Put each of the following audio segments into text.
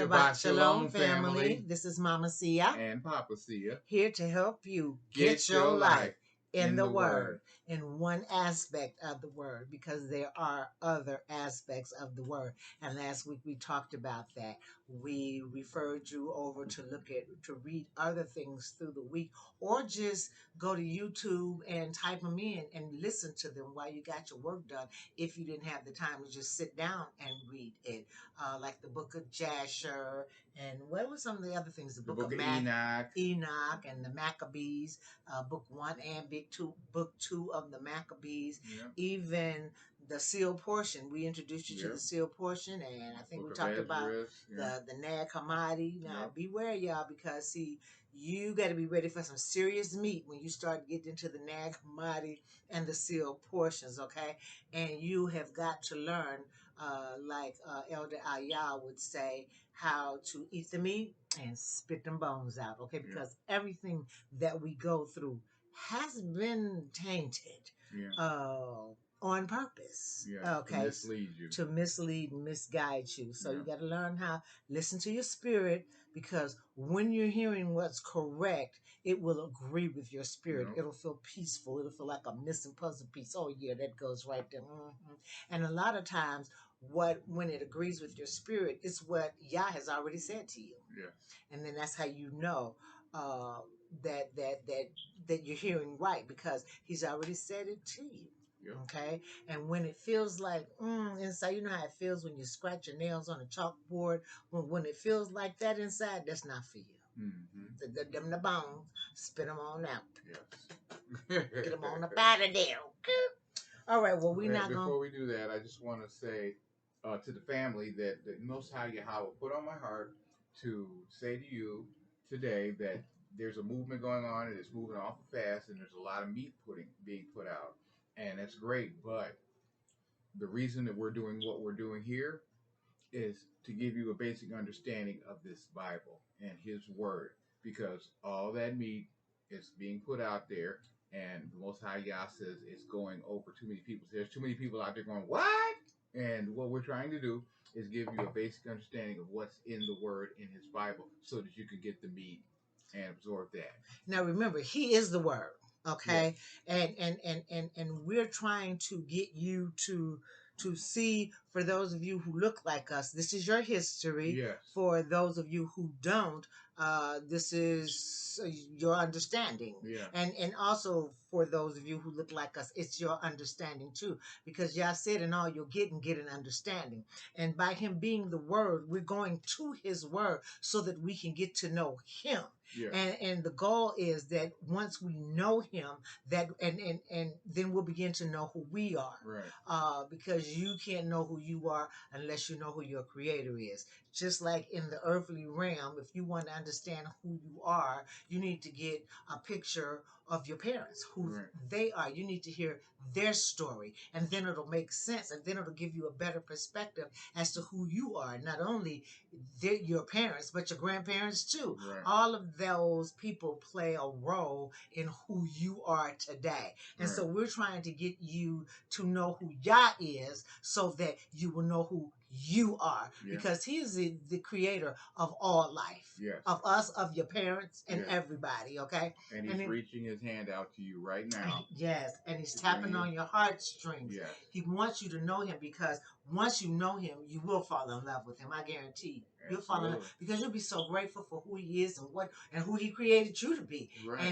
Shabbat Shalom, family. This is Mama Sia. And Papa Sia. Here to help you get your life in the Word. In one aspect of the Word, because there are other aspects of the Word. And last week we talked about that. We referred you over to read other things through the week, or just go to YouTube and type them in and listen to them while you got your work done, if you didn't have the time to just sit down and read it. Like the book of Jasher, and what were some of the other things? The book of Enoch and the Maccabees, book 1 and book 2 of the Maccabees, even the seal portion. We introduced you to the seal portion, and I think we talked about the Nag Hammadi. Now beware, y'all, because see, you got to be ready for some serious meat when you start getting into the Nag Hammadi and the seal portions, okay? And you have got to learn, like Elder Ayah would say, how to eat the meat and spit them bones out, okay? Because everything that we go through has been tainted on purpose, okay? To mislead and misguide you. So you got to learn how, listen to your spirit, because when you're hearing what's correct, it will agree with your spirit. It'll feel peaceful. It'll feel like a missing puzzle piece. Oh yeah, that goes right there. And a lot of times, when it agrees with your spirit, it's what Yah has already said to you. And then that's how you know that you're hearing right, because He's already said it to you. Okay, and when it feels like inside, you know how it feels when you scratch your nails on a chalkboard. When it feels like that inside, that's not for you. The bones, spit them on out. Get them on up out of there. All right. Well, Before we do that, I just want to say to the family that the Most High Yahweh put on my heart to say to you today that there's a movement going on, and it's moving awful fast, and there's a lot of meat being put out, and that's great. But the reason that we're doing what we're doing here is to give you a basic understanding of this Bible and His Word, because all that meat is being put out there, and the Most High Yah says it's going over too many people. There's too many people out there going, what? And what we're trying to do is give you a basic understanding of what's in the Word in His Bible, so that you can get the meat and absorb that. Now remember, He is the Word, okay? And we're trying to get you to see, for those of you who look like us, this is your history. For those of you who don't, this is your understanding. And also for those of you who look like us, it's your understanding too, because Yah said, in all you'll get an understanding. And by Him being the Word, we're going to His Word so that we can get to know Him. And the goal is that once we know Him, that and then we'll begin to know who we are. Because you can't know who you are unless you know who your Creator is. Just like in the earthly realm, if you want to understand who you are, you need to get a picture of your parents, who they are. You need to hear their story, and then it'll make sense, and then it'll give you a better perspective as to who you are. Not only your parents, but your grandparents too. All of those people play a role in who you are today. And so we're trying to get you to know who Yah is, so that you will know who you are, because He is the creator of all life, of us, of your parents, and everybody, okay? And He's reaching His hand out to you right now. And He's tapping on your heartstrings. He wants you to know Him, because once you know Him, you will fall in love with Him. I guarantee you. You'll fall in love, because you'll be so grateful for who He is and who He created you to be,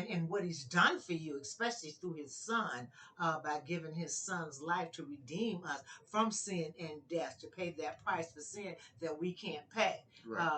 and what He's done for you, especially through His Son, by giving His Son's life to redeem us from sin and death, to pay that price for sin that we can't pay.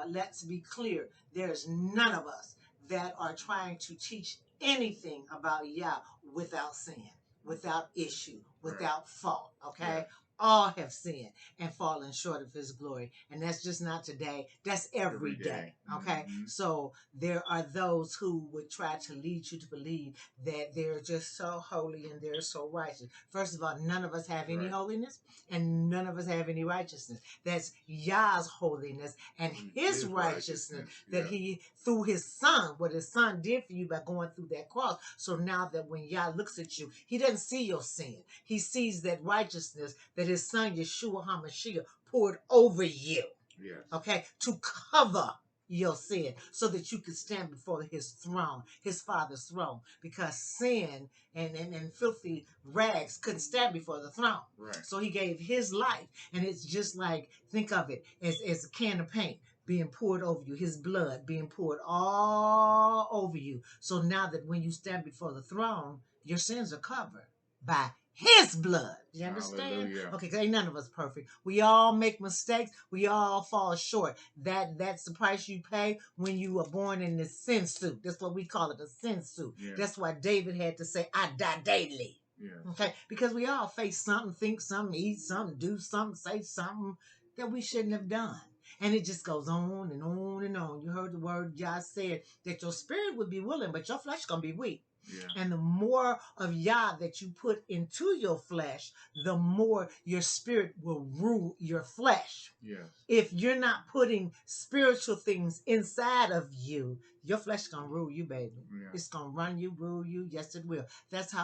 Let's be clear. There's none of us that are trying to teach anything about Yah without sin, without issue, without fault, okay? All have sinned and fallen short of His glory. And that's just not today. That's every day. Okay? So there are those who would try to lead you to believe that they're just so holy and they're so righteous. First of all, none of us have any holiness, and none of us have any righteousness. That's Yah's holiness and His righteousness that He, through His Son, what His Son did for you by going through that cross. So now that when Yah looks at you, He doesn't see your sin. He sees that righteousness that His Son, Yeshua HaMashiach, poured over you. Yes. Okay, to cover your sin so that you can stand before his throne, his father's throne, because sin and filthy rags couldn't stand before the throne. Right. So he gave his life, and it's just like, think of it as a can of paint being poured over you, his blood being poured all over you. So now that when you stand before the throne, your sins are covered by his blood. You understand? Hallelujah. Okay, because ain't none of us perfect. We all make mistakes. We all fall short. That's the price you pay when you were born in the sin suit. That's what we call it, a sin suit. Yeah. That's why David had to say, I die daily. Yeah. Okay, because we all face something, think something, eat something, do something, say something that we shouldn't have done. And it just goes on and on and on. You heard the word Yah said that your spirit would be willing, but your flesh gonna be weak. Yeah. And the more of Yah that you put into your flesh, the more your spirit will rule your flesh. Yes. If you're not putting spiritual things inside of you, your flesh is gonna rule you, baby. Yeah. It's gonna run you, rule you. Yes, it will. That's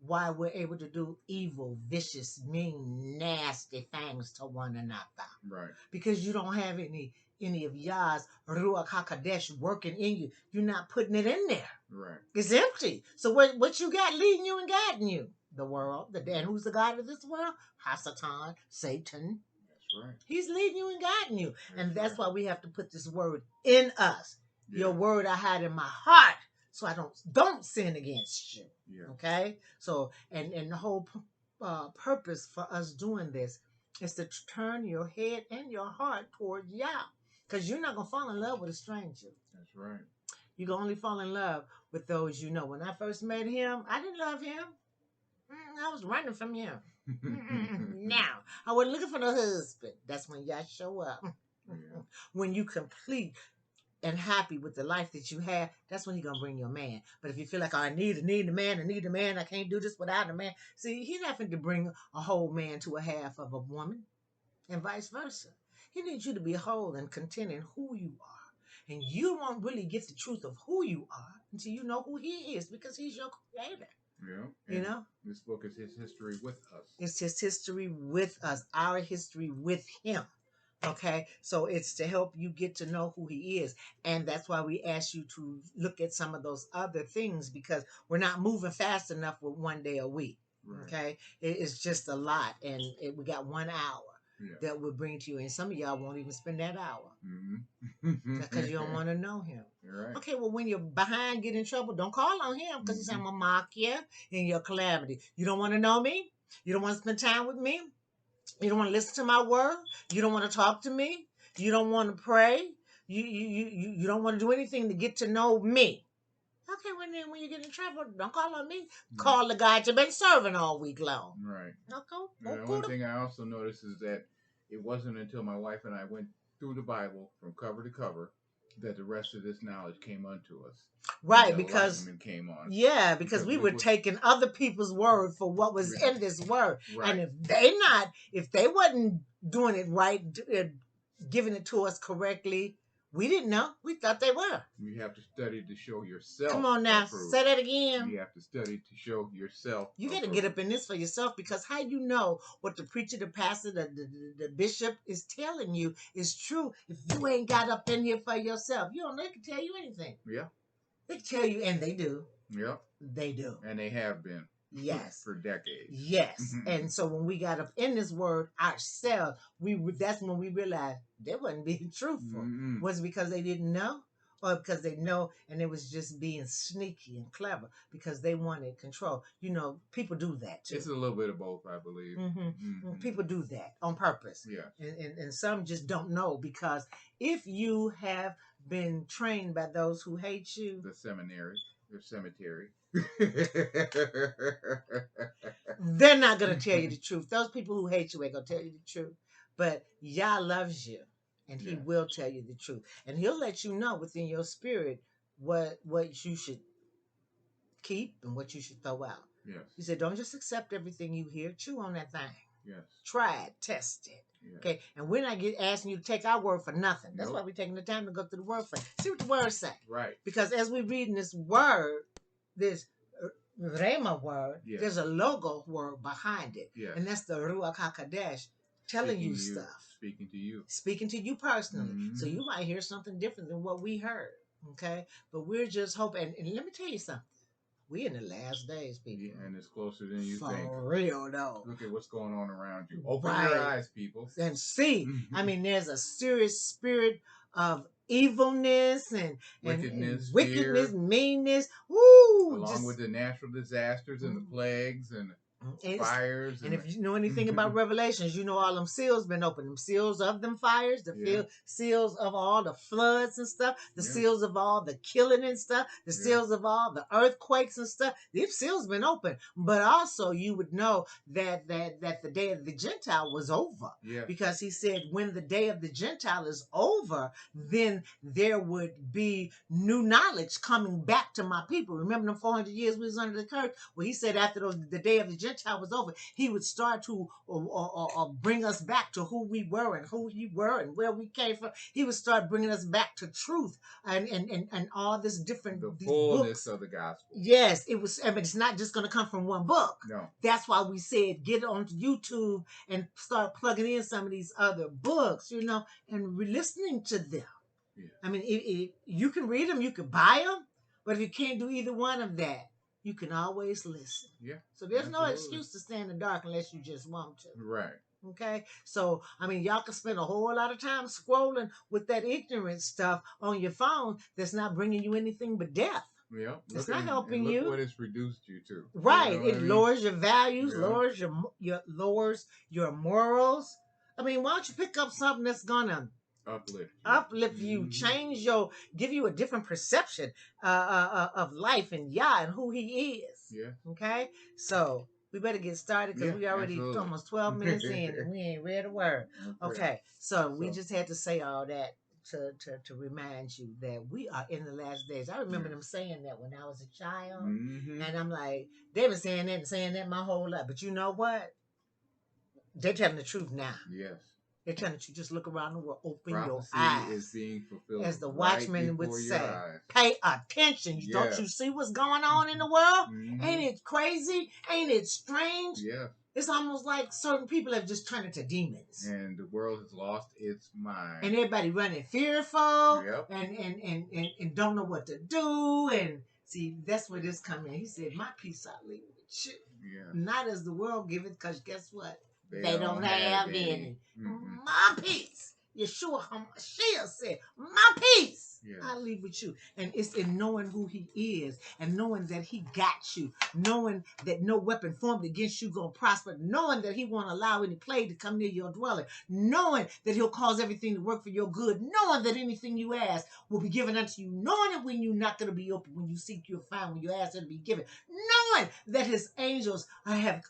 why we're able to do evil, vicious, mean, nasty things to one another. Right. Because you don't have any of Yah's Ruach HaKodesh working in you. You're not putting it in there. Right. It's empty. So what you got leading you and guiding you? The world. And who's the God of this world? Hasatan, Satan. That's right. He's leading you and guiding you. And that's right. why we have to put this word in us. Yeah. Your word I hide in my heart so I don't sin against you. Yeah. Okay? So, and the whole purpose for us doing this is to turn your head and your heart toward Yah. Because you're not going to fall in love with a stranger. That's right. You can only fall in love with those you know. When I first met him, I didn't love him. I was running from him. Now, I wasn't looking for no husband. That's when y'all show up. Yeah. When you complete and happy with the life that you have, that's when he's going to bring your man. But if you feel like, oh, I need a man, I can't do this without a man. See, he's not going to bring a whole man to a half of a woman, and vice versa. He needs you to be whole and content in who you are. And you won't really get the truth of who you are until you know who he is, because he's your creator. Yeah. You know? This book is his history with us. It's his history with us, our history with him. Okay? So it's to help you get to know who he is. And that's why we ask you to look at some of those other things, because we're not moving fast enough with one day a week. Right. Okay? It's just a lot. And we got 1 hour. Yeah. That will bring to you, and some of y'all won't even spend that hour Mm-hmm. because you don't want to know him. Right. Okay, well, when you're behind, get in trouble, don't call on him, because he's saying, I'm gonna mock you in your calamity. You don't want to know me. You don't want to spend time with me. You don't want to listen to my word. You don't want to talk to me. You don't want to pray. You don't want to do anything to get to know me. Okay, well then when you get in trouble, don't call on me. Call the God you've been serving all week long. Right. Okay. One thing I also noticed is that it wasn't until my wife and I went through the Bible from cover to cover that the rest of this knowledge came unto us. Right, because came on. Yeah, because we were taking other people's word for what was in this word. Right. And if they wasn't doing it right, giving it to us correctly, we didn't know. We thought they were. You have to study to show yourself. Come on now, approved. Say that again. You have to study to show yourself. You got to get up in this for yourself, because how you know what the preacher, the pastor, the bishop is telling you is true if you ain't got up in here for yourself. You don't know, they can tell you anything. Yeah. They can tell you, and they do. Yeah. They do. And they have been. Yes. For decades. Yes. And so when we got up in this word ourselves, that's when we realized they wasn't being truthful. Mm-mm. Was it because they didn't know? Or because they know and it was just being sneaky and clever because they wanted control? You know, people do that too. It's a little bit of both, I believe. Mm-hmm. Mm-hmm. People do that on purpose. Yeah. And some just don't know, because if you have been trained by those who hate you. The cemetery. They're not going to tell you the truth. Those people who hate you ain't going to tell you the truth. But Yah loves you, and he will tell you the truth. And he'll let you know within your spirit what you should keep and what you should throw out. Yes. He said, don't just accept everything you hear. Chew on that thing. Yes. Try it. Test it. Yes. Okay? And we're not asking you to take our word for nothing. That's why we're taking the time to go through the word for it. See what the word say. Right. Because as we're reading this word, this Rhema word, there's a logo word behind it. Yes. And that's the Ruach HaKodesh. telling you stuff, speaking to you personally. So you might hear something different than what we heard. Okay, but we're just hoping. And let me tell you something. We in the last days, people. Yeah, and it's closer than you think. For real, though. Look at what's going on around you. Open your eyes, people. And see. I mean, there's a serious spirit of evilness and wickedness, fear, meanness. Woo! Along with the natural disasters and the plagues and fires. And if you know anything about Revelations, you know all them seals been opened. Them seals of them fires, the seals of all the floods and stuff, the seals of all the killing and stuff, the seals of all the earthquakes and stuff. These seals been open. But also you would know that the day of the Gentile was over. Because he said when the day of the Gentile is over, then there would be new knowledge coming back to my people. Remember them 400 years we was under the curse? Well, he said after the day of the Gentile was over, he would start to bring us back to who we were and who he were and where we came from. He would start bringing us back to truth and all this different the fullness of the gospel. Yes, it was. I mean, it's not just going to come from one book. No, that's why we said get on YouTube and start plugging in some of these other books, you know, and listening to them. I mean, you can read them, you can buy them, but if you can't do either one of that, you can always listen. So there's no excuse to stay in the dark unless you just want to. Right. Okay. So, I mean, y'all can spend a whole lot of time scrolling with that ignorant stuff on your phone that's not bringing you anything but death. It's not helping you. Look what it's reduced you to. Right. You know it lowers your values, lowers lowers your morals. I mean, why don't you pick up something that's gonna uplift you, change give you a different perception of life and Yah and who he is. Okay, so we better get started because we already almost 12 minutes in and we ain't read a word. Okay, so we just had to say all that to remind you that we are in the last days. I remember them saying that when I was a child, and I'm like, they've been saying that and saying that my whole life. But you know what? They're telling the truth now. They're telling you just look around the world, open your eyes. Is being fulfilled. As the watchman would say, pay attention. Don't you see what's going on in the world? Ain't it crazy? Ain't it strange? It's almost like certain people have just turned into demons. And the world has lost its mind. And everybody running fearful and don't know what to do. And see, that's where this comes in. He said, my peace I leave with you. Not as the world give it, because guess what? They don't have any. My peace. Yeshua HaMashiach said, my peace I leave with you. And it's in knowing who he is and knowing that he got you, knowing that no weapon formed against you going to prosper, knowing that he won't allow any plague to come near your dwelling, knowing that he'll cause everything to work for your good, knowing that anything you ask will be given unto you, knowing that when you're not going to be open, when you seek, you'll find, when you ask, it'll be given, knowing that his angels have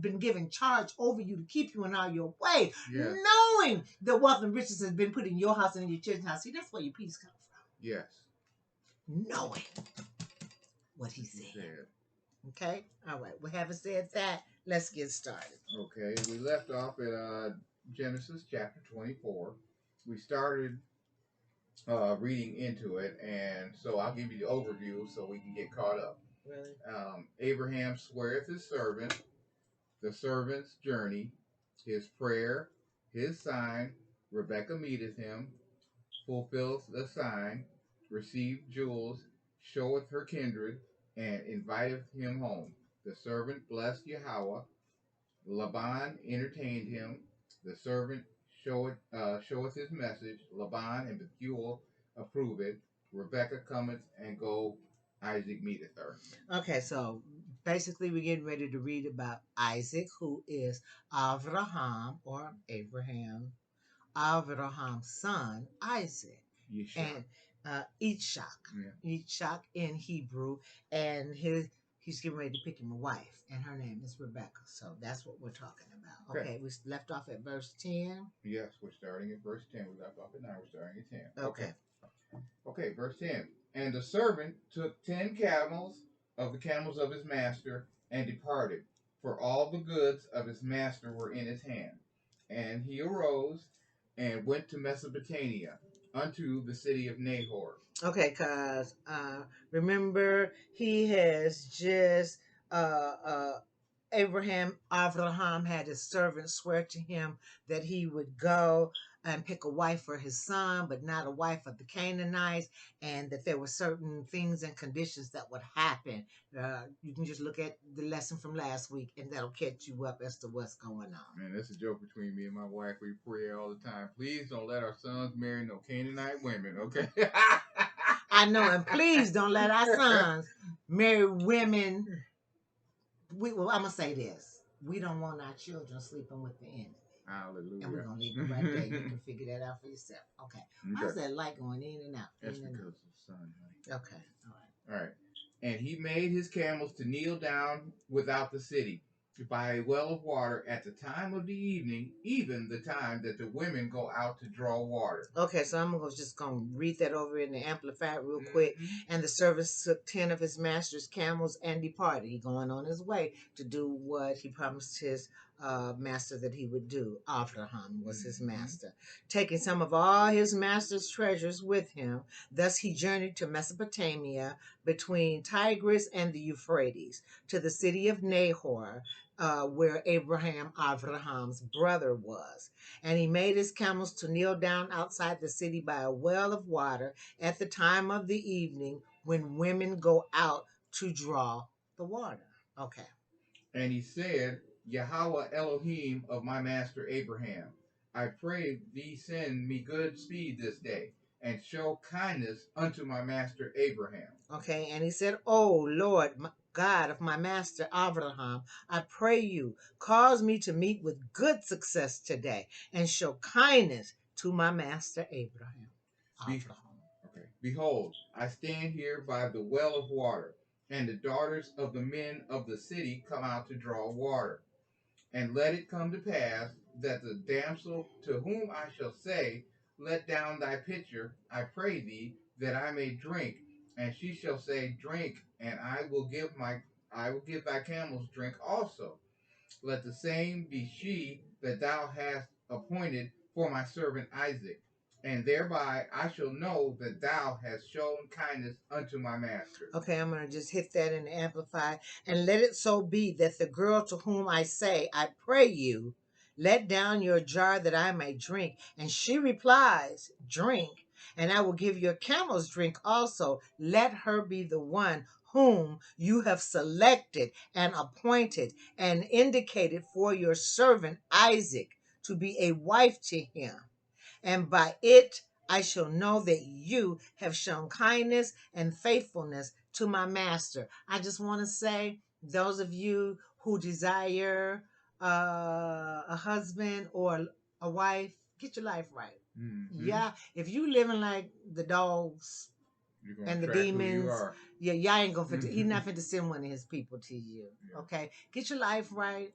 been given charge over you to keep you in all your ways, knowing that wealth and riches has been put in your house and in your children's house. See, that's where your peace comes from. Knowing what he said. Okay? All right. Well, having said that, let's get started. Okay. We left off at Genesis chapter 24. We started reading into it, and so I'll give you the overview so we can get caught up. Really? Abraham sweareth his servant, the servant's journey, his prayer, his sign. Rebekah meeteth him, fulfills the sign, received jewels, showeth her kindred, and inviteth him home. The servant blessed Yahweh. Laban entertained him. The servant showeth his message. Laban and Bethuel approve it. Rebekah cometh and go. Isaac meeteth her. Okay, so basically we're getting ready to read about Isaac, who is Avraham or Abraham's son, Isaac. Yishak. And Ishak in Hebrew, and he's getting ready to pick him a wife, and her name is Rebekah. So that's what we're talking about. Okay, we left off at verse 10. Yes, we're starting at verse 10. We left off at 9. We're starting at 10. Okay, verse 10. And the servant took 10 camels of the camels of his master and departed, for all the goods of his master were in his hand. And he arose and went to Mesopotamia, unto the city of Nahor. Okay, because remember, he has just Abraham had his servant swear to him that he would go and pick a wife for his son, but not a wife of the Canaanites, and that there were certain things and conditions that would happen. You can just look at the lesson from last week, and that'll catch you up as to what's going on. Man, that's a joke between me and my wife. We pray all the time. Please don't let our sons marry no Canaanite women, okay? I know, and please don't let our sons marry women. Well, I'm going to say this. We don't want our children sleeping with the enemy. Hallelujah. And we're going to leave it right there. You can figure that out for yourself. Okay. How's that light going in and out? That's because of the sun, honey. Okay. All right. And he made his camels to kneel down without the city by a well of water at the time of the evening, even the time that the women go out to draw water. Okay, so I'm just going to read that over in the Amplified real quick. And the servant took 10 of his master's camels and departed. He going on his way to do what he promised his master that he would do. Abraham was his master. Taking some of all his master's treasures with him, thus he journeyed to Mesopotamia between Tigris and the Euphrates, to the city of Nahor, where Abraham's brother was. And he made his camels to kneel down outside the city by a well of water at the time of the evening when women go out to draw the water. Okay. And he said, Yahweh Elohim of my master Abraham, I pray thee send me good speed this day, and show kindness unto my master Abraham. Okay, and he said, Oh Lord, God of my master Abraham, I pray you, cause me to meet with good success today, and show kindness to my master Abraham. Behold, I stand here by the well of water, and the daughters of the men of the city come out to draw water. And let it come to pass that the damsel to whom I shall say, Let down thy pitcher, I pray thee, that I may drink, and she shall say, Drink, and I will give thy camels drink also. Let the same be she that thou hast appointed for my servant Isaac, and thereby I shall know that thou hast shown kindness unto my master. Okay, I'm going to just hit that in the Amplified. And let it so be that the girl to whom I say, I pray you, let down your jar that I may drink. And she replies, Drink, and I will give your camels drink also. Let her be the one whom you have selected and appointed and indicated for your servant Isaac to be a wife to him. And by it I shall know that you have shown kindness and faithfulness to my master. I just want to say, those of you who desire a husband or a wife, get your life right. Mm-hmm. Yeah, if you living like the dogs and the demons, y'all ain't gonna fit. He's not fit to send one of his people to you. Yeah. Okay, get your life right.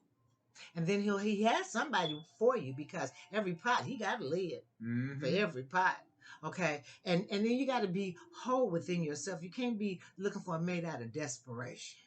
And then he has somebody for you, because every pot, he got to live for every pot. Okay. And then you got to be whole within yourself. You can't be looking for a mate out of desperation.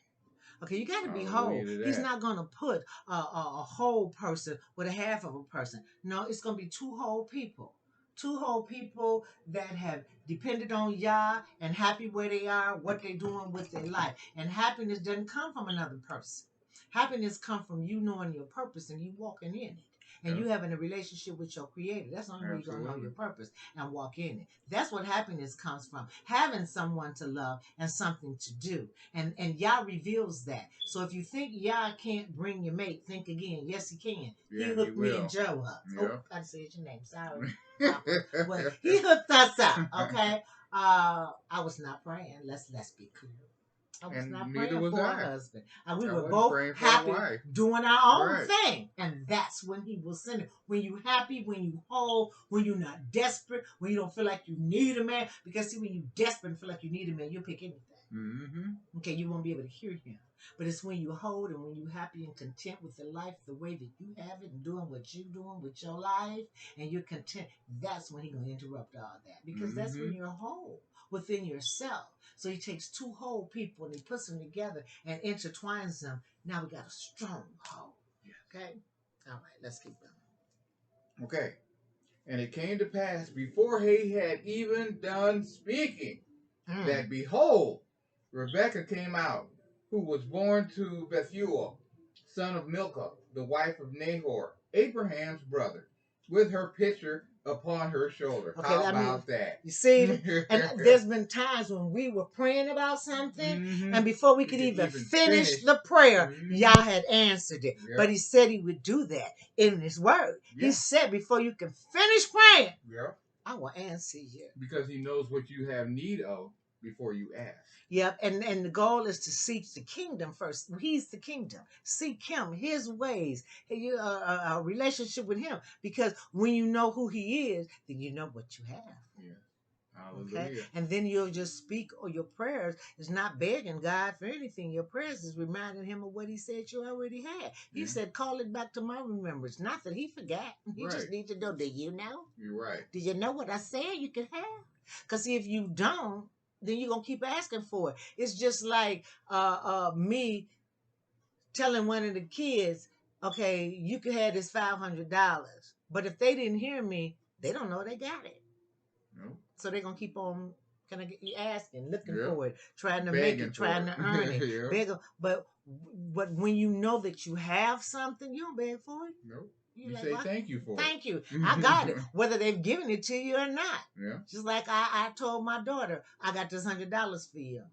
Okay. You got to be whole. He's not going to put a whole person with a half of a person. No, it's going to be two whole people. Two whole people that have depended on Yah and happy where they are, what they're doing with their life. And happiness doesn't come from another person. Happiness comes from you knowing your purpose and you walking in it. And you having a relationship with your creator. That's the only way you're going to know your purpose and walk in it. That's what happiness comes from. Having someone to love and something to do. And Yah reveals that. So if you think Yah can't bring your mate, think again. Yes, he can. Yeah, he hooked me and Joe up. Yeah. Oh, I said your name. Sorry. Well, he hooked us up. Okay. I was not praying. Let's be clear. I was not praying for a husband. We were both happy doing our own thing. And that's when he will send it. When you happy, when you whole, when you're not desperate, when you don't feel like you need a man. Because see, when you're desperate and feel like you need a man, you'll pick anything. Mm-hmm. Okay, you won't be able to hear him. But it's when you hold and when you're happy and content with the life the way that you have it and doing what you're doing with your life and you're content, that's when he's going to interrupt all that. Because that's when you're whole within yourself. So he takes two whole people and he puts them together and intertwines them. Now we got a strong whole. Yes. Okay? All right, let's keep going. Okay. And it came to pass before he had even done speaking that, behold, Rebekah came out, who was born to Bethuel, son of Milcah, the wife of Nahor, Abraham's brother, with her pitcher upon her shoulder. Okay, How about that? You see, and there's been times when we were praying about something, and before we could even finish the prayer, Yah had answered it. Yep. But he said he would do that in his word. Yeah. He said, before you can finish praying, yep, I will answer you. Because he knows what you have need of before you ask. Yep, and the goal is to seek the kingdom first. He's the kingdom. Seek him, his ways, a relationship with him. Because when you know who he is, then you know what you have. Yeah. Hallelujah. Okay, and then you'll just speak, or your prayers is not begging God for anything. Your prayers is reminding him of what he said you already had. He said, call it back to my remembrance. Not that he forgot. He just needs to know. Did you know? You're right. Did you know what I said you could have? Because if you don't, then you're going to keep asking for it. It's just like me telling one of the kids, okay, you could have this $500. But if they didn't hear me, they don't know they got it. No. So they're going to keep on kind of asking, looking for it, trying to begging make it, trying to earn it. Yep. But when you know that you have something, you don't beg for it. Nope. You like, say thank you for thank you. I got it, whether they've given it to you or not. Yeah. Just like I told my daughter, I got this $100 for you.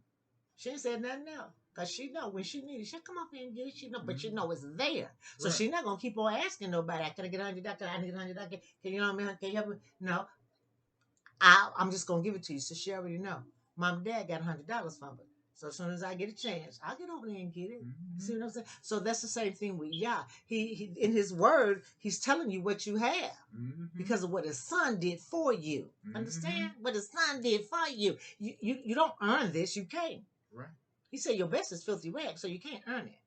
She ain't said nothing else. Because she know when she needs it, she'll come up here and get it. She know, but you know it's there. So she's not going to keep on asking nobody, can I get $100? Can I get $100? Can you know me? Can you help me? No. I'm just going to give it to you. So she already know. Mom and Dad got $100 from it. So as soon as I get a chance, I'll get over there and get it. Mm-hmm. See what I'm saying? So that's the same thing with Yah. He in his word, he's telling you what you have because of what his son did for you. Understand? What his son did for you. You don't earn this. You can't. Right. He said your best is filthy rags, so you can't earn it.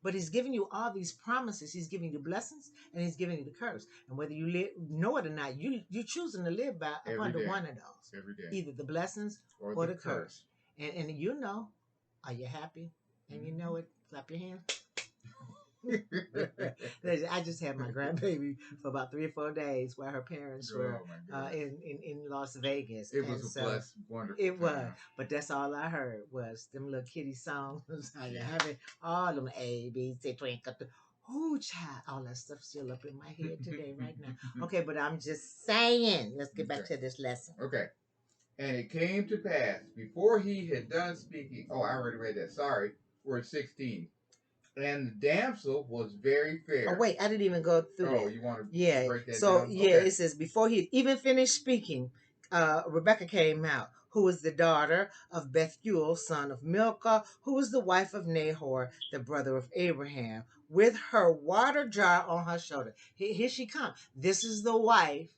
But he's giving you all these promises. He's giving you blessings, and he's giving you the curse. And whether you know it or not, you're choosing to live by under one of those. Every day. Either the blessings or the curse. And you know, are you happy? And you know it, clap your hands. I just had my grandbaby for about 3 or 4 days while her parents were in Las Vegas. It was a blessed, wonderful It was, but that's all I heard was them little kitty songs. How you having all them A, B, C, twinkle. Oh, child, all that stuff still up in my head today, right now. Okay, but I'm just saying. Let's get back to this lesson. Okay. And it came to pass, before he had done speaking, I already read that, sorry, verse 16. And the damsel was very fair. Oh, wait, I didn't even go through that. Oh, you want to break that down? So, it says, before he even finished speaking, Rebekah came out, who was the daughter of Bethuel, son of Milcah, who was the wife of Nahor, the brother of Abraham, with her water jar on her shoulder. Here she comes. This is the wife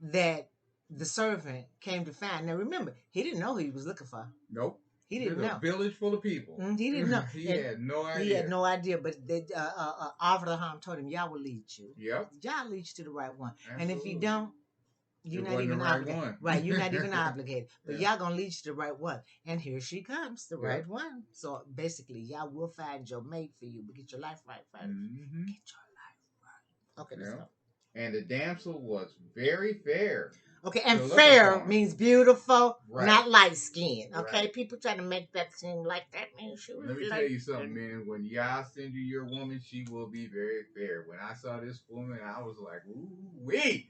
that the servant came to find. Now remember, he didn't know who he was looking for. Nope. He didn't know. A village full of people. He didn't know. He had no idea. He had no idea. But Abraham told him, Yah will lead you. Yep. Yah will lead you to the right one. Absolutely. And if you don't, you're not even obligated. Right, you're not even obligated. But Yah going to lead you to the right one. And here she comes, the right one. So basically, Yah will find your mate for you. But get your life right first. Mm-hmm. Get your life right. Okay, let's go. And the damsel was very fair. Okay, and fair means beautiful, not light skin. Okay, people try to make that seem like that means she was. Let me tell you something, man. When Yah send you your woman, she will be very fair. When I saw this woman, I was like, ooh wee.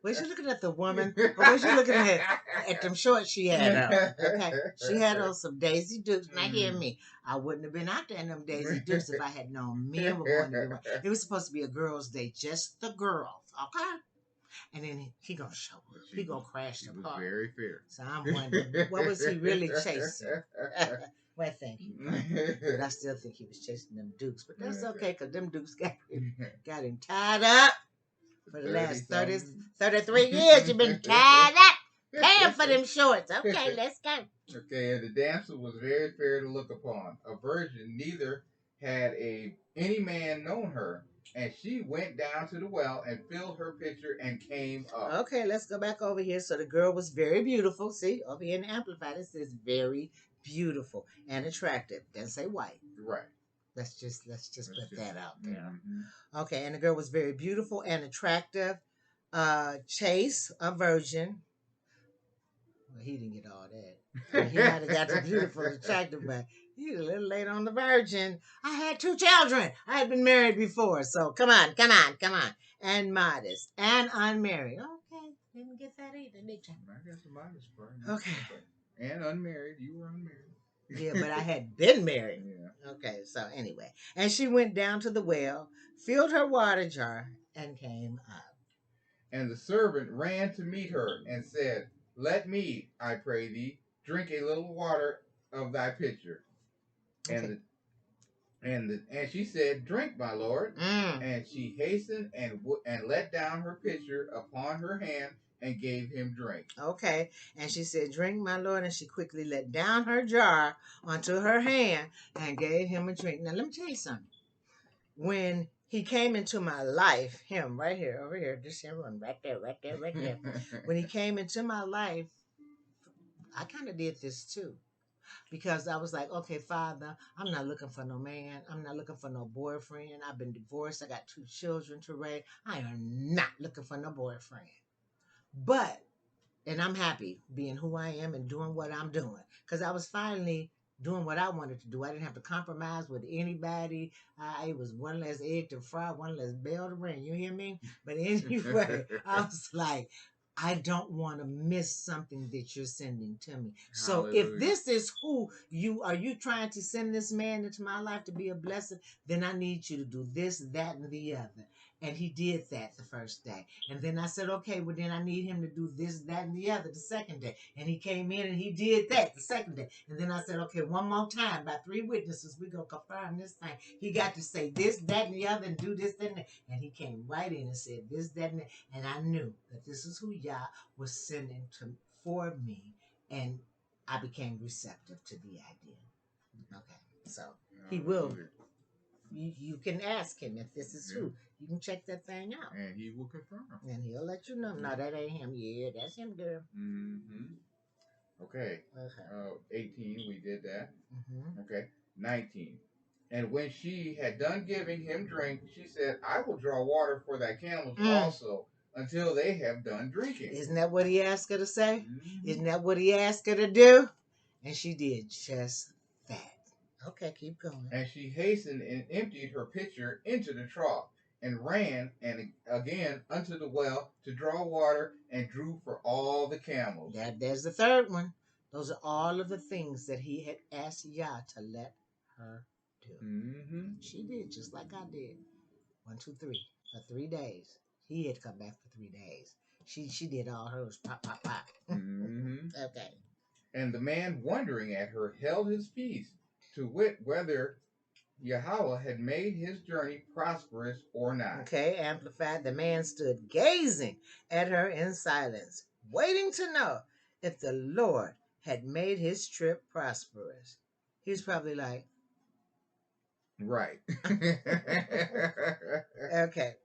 Was you looking at the woman, or was you looking at them shorts she had on? Okay, she had on some Daisy Dukes. Now hear me, I wouldn't have been out there in them Daisy Dukes if I had known men were going to be right. It was supposed to be a girls' day, just the girls, okay? And then he gonna show her. He gonna crash the party. Very fair. So I'm wondering, what was he really chasing? Well, thank you. But I still think he was chasing them Dukes. But that's okay, because them Dukes got him tied up. For the last 33 years, you've been tied up, paying for them shorts. Okay, let's go. Okay, and the damsel was very fair to look upon, a virgin, neither had any man known her. And she went down to the well and filled her pitcher and came up. Okay, let's go back over here. So the girl was very beautiful. See, over here in the Amplified, it says very beautiful and attractive. Doesn't say white. Right. Let's just put that out there. Mm-hmm. Okay, and the girl was very beautiful and attractive. Chaste, a virgin. Well, he didn't get all that. He might have got the beautiful and attractive, but You a little late on the virgin. I had 2 children. I had been married before. So come on, come on, come on. And modest and unmarried. Okay. Didn't get that either, did you? I got the modest part. Okay. And unmarried. You were unmarried. Yeah, but I had been married. Yeah. Okay, so anyway. And she went down to the well, filled her water jar, and came up. And the servant ran to meet her and said, Let me, I pray thee, drink a little water of thy pitcher. Okay. And she said, Drink, my lord. And she hastened and let down her pitcher upon her hand and gave him drink. Okay. And she said, Drink, my lord. And she quickly let down her jar onto her hand and gave him a drink. Now, let me tell you something. When he came into my life, him right here, over here, just him, right there, right there, right there. When he came into my life, I kind of did this too. Because I was like, okay, Father, I'm not looking for no man. I'm not looking for no boyfriend. I've been divorced. I got 2 children to raise. I am not looking for no boyfriend. And I'm happy being who I am and doing what I'm doing. Because I was finally doing what I wanted to do. I didn't have to compromise with anybody. It was one less egg to fry, one less bell to ring. You hear me? But anyway, I was like, I don't want to miss something that you're sending to me. So if this is who you are, you trying to send this man into my life to be a blessing, then I need you to do this, that, and the other. And he did that the first day. And then I said, okay, well, then I need him to do this, that, and the other the second day. And he came in and he did that the second day. And then I said, okay, one more time, by 3 witnesses, we're going to confirm this thing. He got to say this, that, and the other, and do this, that, and that. And he came right in and said this, that, and that. And I knew that this is who Yah was sending for me. And I became receptive to the idea. Okay, so he will. You can ask him if this is who. You can check that thing out. And he will confirm. And he'll let you know. No, that ain't him. Yeah, that's him, girl. Mm-hmm. Okay. 18, we did that. Mm-hmm. Okay. 19. And when she had done giving him drink, she said, I will draw water for thy camels also until they have done drinking. Isn't that what he asked her to say? Mm-hmm. Isn't that what he asked her to do? And she did just that. Okay, keep going. And she hastened and emptied her pitcher into the trough and ran and again unto the well to draw water and drew for all the camels. There's the third one. Those are all of the things that he had asked Yah to let her do. Mm-hmm. She did just like I did. 1, 2, 3 for 3 days. He had come back for 3 days. She did all hers. Pop, pop, pop. Mm-hmm. Okay. And the man, wondering at her, held his peace, to wit whether Yahweh had made his journey prosperous or not. Okay, amplified. The man stood gazing at her in silence, waiting to know if the Lord had made his trip prosperous. He was probably like, right. Okay.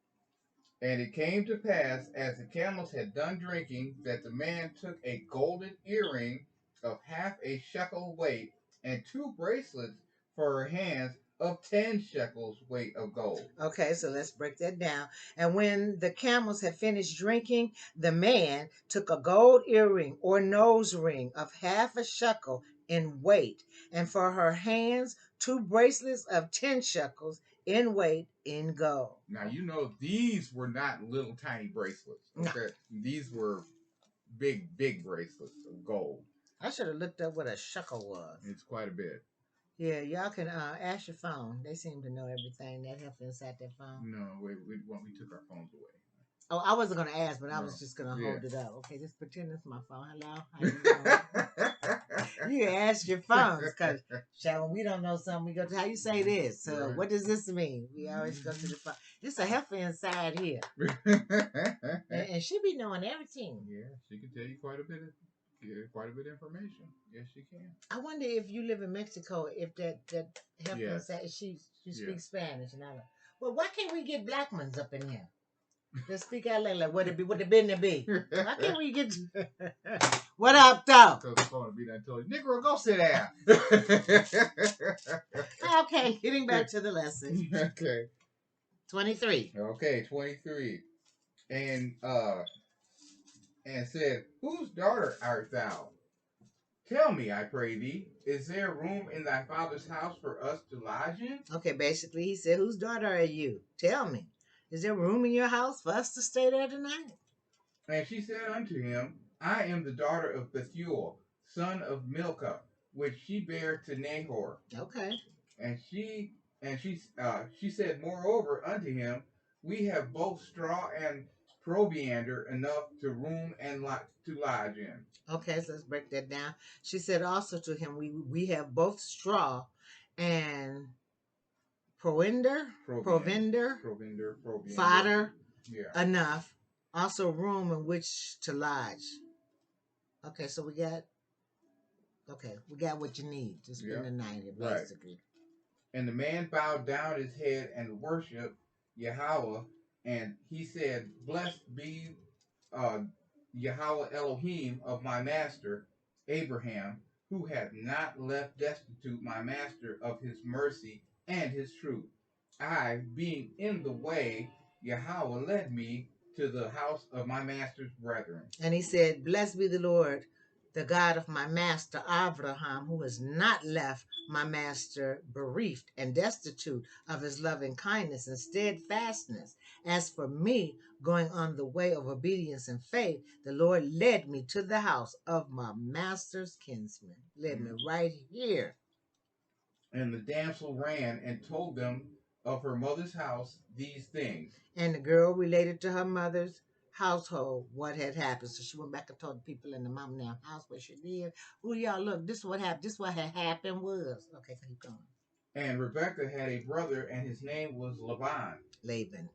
And it came to pass, as the camels had done drinking, that the man took a golden earring of half a shekel weight and 2 bracelets for her hands of 10 shekels weight of gold. Okay, so let's break that down. And when the camels had finished drinking, the man took a gold earring or nose ring of half a shekel in weight, and for her hands 2 bracelets of 10 shekels in weight in gold. Now, you know, these were not little tiny bracelets. Okay? No. These were big bracelets of gold. I should have looked up what a shekel was. It's quite a bit. Yeah, y'all can ask your phone. They seem to know everything that helps inside that phone. No, we took our phones away. Oh, I wasn't going to ask, but I was just going to hold it up. Okay, just pretend it's my phone. Hello? How you doing? You ask your phones, because, when we don't know something, we go to, how you say this? So, what does this mean? We always go to the phone. It's a heifer inside here. and she be knowing everything. Yeah, she can tell you quite a bit of information. Yes, she can. I wonder if you live in Mexico, if that heifer inside, she speaks Spanish. And I'm like, well, why can't we get black ones up in here? Just speak out like what the business be? Why can't we get what up though? Because the phone would be done told you, Negro, go sit down. Okay, getting back to the lesson. Okay. 23. Okay, 23. And said, whose daughter art thou? Tell me, I pray thee, is there room in thy father's house for us to lodge in? Okay, basically, he said, whose daughter are you? Tell me. Is there room in your house for us to stay there tonight? And she said unto him, I am the daughter of Bethuel, son of Milcah, which she bare to Nahor. Okay. And she said, moreover unto him, we have both straw and provender enough to room and to lodge in. Okay, so let's break that down. She said also to him, we have both straw and provender, fodder, Yeah. enough, also room in which to lodge. Okay, so we got what you need to spend the night here, basically. Right. And the man bowed down his head and worshipped Yahweh, and he said, blessed be Yahweh Elohim of my master Abraham, who hath not left destitute my master of his mercy and his truth. I, being in the way, Yahweh led me to the house of my master's brethren. And he said, blessed be the Lord, the God of my master Abraham, who has not left my master bereft and destitute of his loving kindness and steadfastness. As for me, going on the way of obedience and faith, the Lord led me to the house of my master's kinsman. Led me right here. And the damsel ran and told them of her mother's house these things. And the girl related to her mother's household what had happened. So she went back and told the people in the mom and them house where she lived. Oh, y'all, look, this is what happened. This is what had happened was. Okay, keep going. And Rebekah had a brother, and his name was Laban.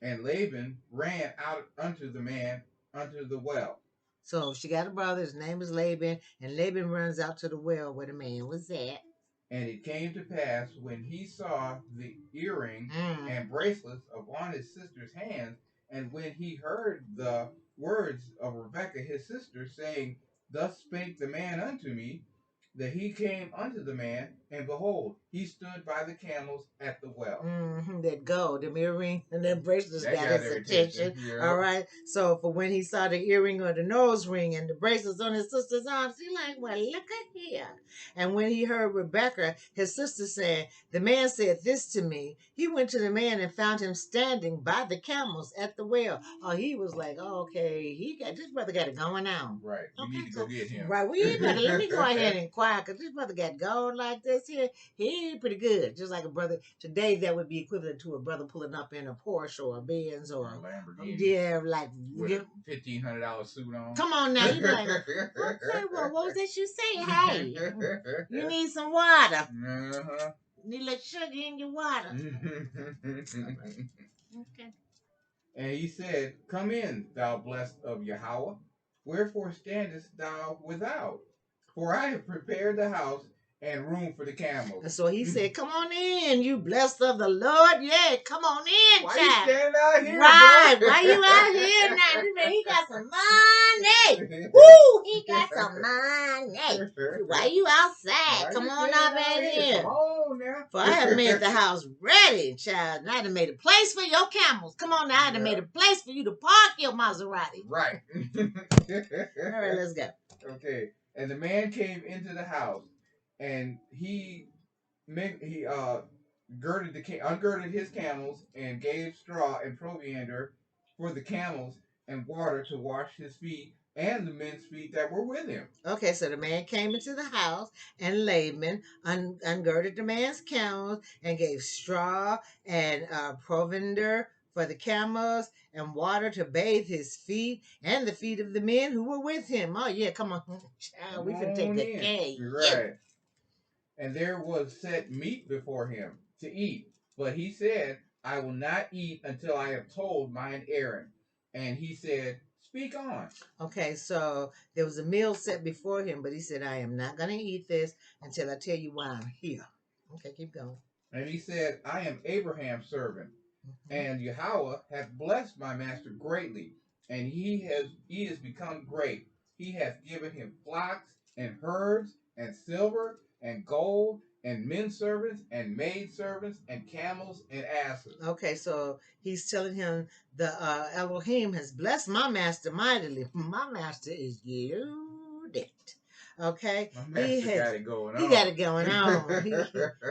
And Laban ran out unto the man unto the well. So she got a brother, his name is Laban, and Laban runs out to the well where the man was at. And it came to pass, when he saw the earring and bracelets upon his sister's hands, and when he heard the words of Rebekah his sister, saying, thus spake the man unto me, that he came unto the man, and behold, he stood by the camels at the well. That gold, the earring, and that bracelets got his attention. Yeah. All right. So for when he saw the earring or the nose ring and the bracelets on his sister's arms, he like, well, look at here. And when he heard Rebekah, his sister, saying, the man said this to me, he went to the man and found him standing by the camels at the well. Oh, he was like, oh, okay, this brother got it going on. Right. We need to go get him. Right. We better let me go ahead and inquire, because this brother got gold like this here. He pretty good. Just like a brother today, that would be equivalent to a brother pulling up in a Porsche or a Benz or a Lamborghini. Yeah, like with a $1,500 suit on. Come on now, you be like, okay, well, what was that you say? Hey, you need some water. Uh-huh. Need a little sugar in your water. Okay. And he said, come in, thou blessed of Yahweh. Wherefore standest thou without? For I have prepared the house and room for the camels. And so he said, come on in, you blessed of the Lord. Yeah, come on in, Why child. you standing out here, right, bro? Why you out here now? He got some money. Woo, he got some money. Why you outside? Come on up in here. Come on now. For I have made the house ready, child. And I have made a place for your camels. Come on now, I have made a place for you to park your Maserati. Right. All right, let's go. Okay. And the man came into the house, and he ungirded his camels, and gave straw and provender for the camels, and water to wash his feet and the men's feet that were with him. Okay, so the man came into the house, and Laban ungirded the man's camels and gave straw and provender for the camels and water to bathe his feet and the feet of the men who were with him. Oh, yeah, come on. Child, we can take that cake. Right. Yeah. And there was set meat before him to eat. But he said, I will not eat until I have told mine errand. And he said, speak on. Okay, so there was a meal set before him, but he said, I am not going to eat this until I tell you why I'm here. Okay, keep going. And he said, I am Abraham's servant, and Yahweh hath blessed my master greatly, and he is become great. He hath given him flocks and herds and silver and gold and men servants and maid servants and camels and asses. Okay, so he's telling him the Elohim has blessed my master mightily. My master is loaded. Okay, My master got it going on. He got it going on.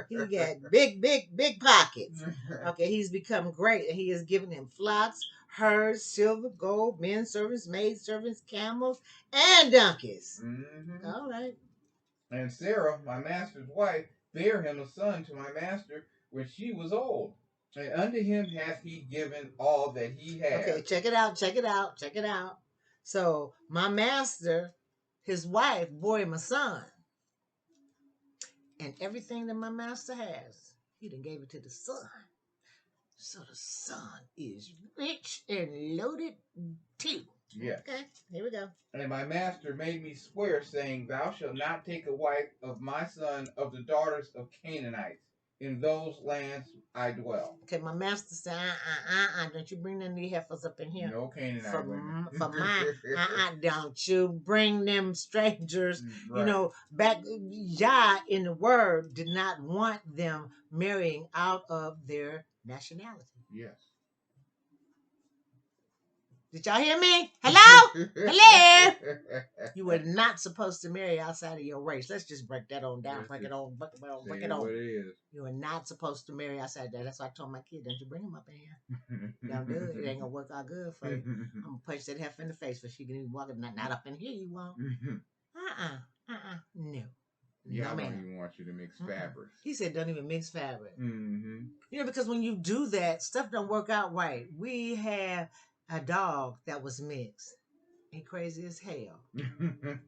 He got big pockets. Okay, he's become great, and he has given him flocks, herds, silver, gold, men servants, maid servants, camels, and donkeys. Mm-hmm. All right. And Sarah, my master's wife, bare him a son to my master when she was old. And unto him hath he given all that he had. Okay, check it out. So my master, his wife, bore him a son. And everything that my master has, he done gave it to the son. So the son is rich and loaded too. Yes. Okay, here we go. And my master made me swear, saying, Thou shalt not take a wife of my son of the daughters of Canaanites. In those lands I dwell. Okay, my master said, don't you bring them heifers up in here. No Canaanite women. For mine, don't you bring them strangers. Right. You know, back, Yah in the word did not want them marrying out of their nationality. Yes. Did y'all hear me? Hello? Hello? You were not supposed to marry outside of your race. Let's just break that on down. Break it on. Break it on. What it is. You are not supposed to marry outside that. That's why I told my kid, don't you bring him up in here. Don't do it. It ain't going to work out good for you. I'm going to punch that heifer in the face so she can even walk it. Not up in here, you won't. No. Yeah, no, I man. don't even want you to mix fabrics. He said, don't even mix fabric. Mm-hmm. You know, because when you do that, stuff don't work out right. We have a dog that was mixed. He crazy as hell.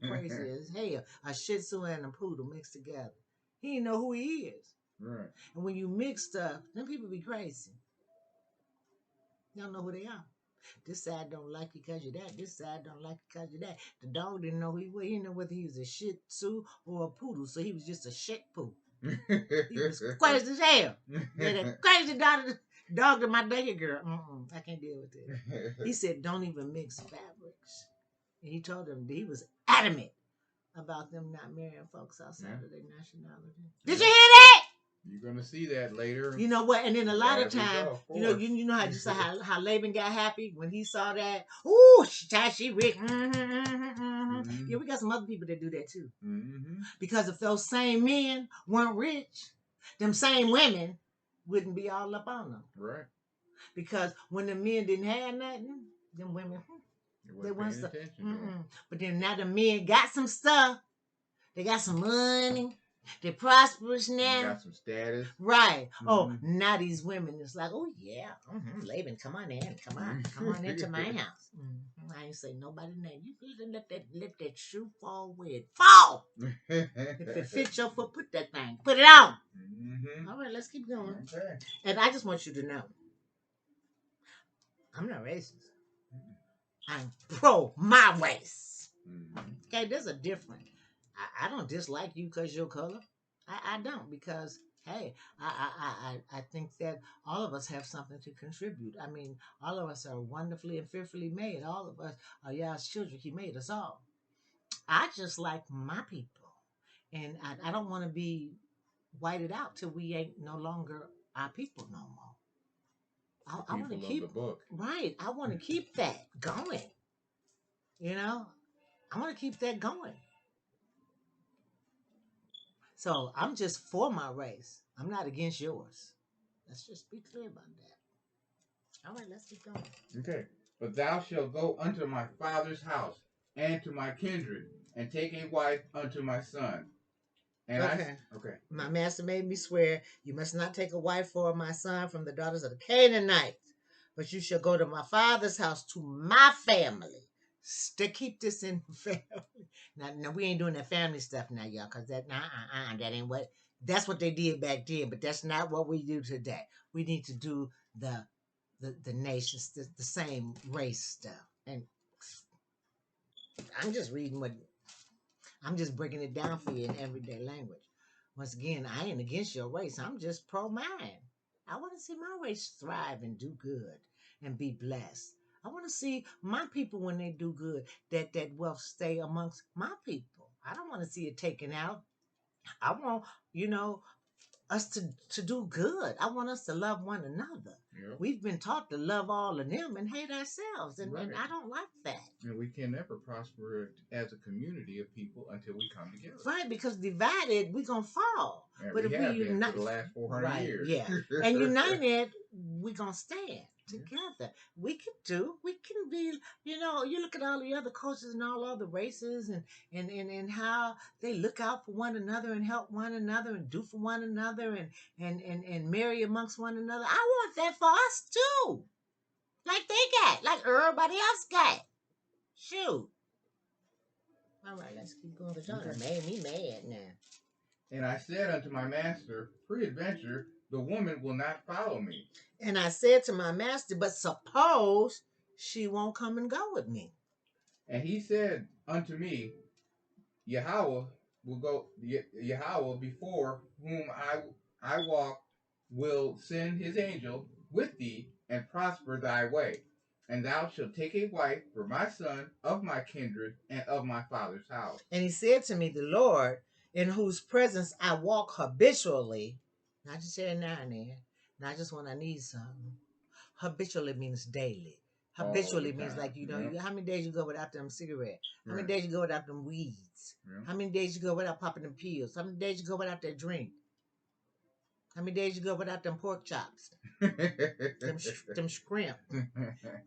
Crazy as hell. A Shih Tzu and a poodle mixed together. He didn't know who he is. Right. And when you mix stuff, then people be crazy. They don't know who they are. This side don't like you because you're that. This side don't like you because you're that. The dog didn't know who he was. He didn't know whether he was a Shih Tzu or a poodle. So he was just a shit poo. He was crazy as hell. Yeah, that crazy dog to my daycare girl. I can't deal with it. He said, don't even mix fabrics. And he told them that he was adamant about them not marrying folks outside of their nationality. Did you hear that? You're gonna see that later. You know what? And then a lot of As we times, go, you know how just how Laban got happy when he saw that. Ooh, she rich. Yeah, we got some other people that do that too. Because if those same men weren't rich, them same women wouldn't be all up on them. Right. Because when the men didn't have nothing, them women They weren't stuff. But then now the men got some stuff. They got some money. They're prosperous now. You got some status. Right. Oh, now these women, it's like, oh, yeah. Laban, come on in. Come on into my house. I ain't say nobody's name. You let that shoe fall where it fall. If it fits your foot, put that thing. Put it on. All right, let's keep going. Okay. And I just want you to know, I'm not racist. I'm pro my race. Okay, there's a difference. I don't dislike you because your color. I don't, because hey, I think that all of us have something to contribute. I mean, all of us are wonderfully and fearfully made. All of us are Yah's children. He made us all. I just like my people, and I don't want to be whited out till we ain't no longer our people no more. I want to keep the book. Right. I want to keep that going. You know, I want to keep that going. So I'm just for my race. I'm not against yours. Let's just be clear about that. All right, let's keep going. Okay. But thou shalt go unto my father's house and to my kindred, and take a wife unto my son. And okay. My master made me swear, you must not take a wife for my son from the daughters of the Canaanites, but you shall go to my father's house, to my family. To keep this in the family. Now we ain't doing that family stuff now, y'all, because that that ain't what. That's what they did back then, but that's not what we do today. We need to do the nations, the same race stuff. And I'm just reading I'm just breaking it down for you in everyday language. Once again, I ain't against your race. I'm just pro mine. I want to see my race thrive and do good and be blessed. I want to see my people, when they do good, that wealth stay amongst my people. I don't want to see it taken out. I want, us to do good. I want us to love one another. Yep. We've been taught to love all of them and hate ourselves, and I don't like that. And we can never prosper as a community of people until we come together. Right, because divided, we're going to fall. And but we if have we unite for the last 400 years. Yeah. And united, we're going to stand together. We can be, you look at all the other cultures and all other races and how they look out for one another and help one another and do for one another and marry amongst one another. I want that for us too. Like they got, like everybody else got. Shoot. All right, let's keep going because y'all done made me mad now. And I said unto my master, peradventure, the woman will not follow me. And I said to my master, but suppose she won't come and go with me. And he said unto me, Yahweh will go. Yahweh before whom I walk will send his angel with thee and prosper thy way. And thou shalt take a wife for my son of my kindred and of my father's house. And he said to me, the Lord, in whose presence I walk habitually, not just every now and then, not just when I need something. Habitually means daily. Habitually means like, how many days you go without them cigarettes? How many days you go without them weeds? How many days you go without popping them pills? How many days you go without that drink? How many days you go without them pork chops? them shrimp.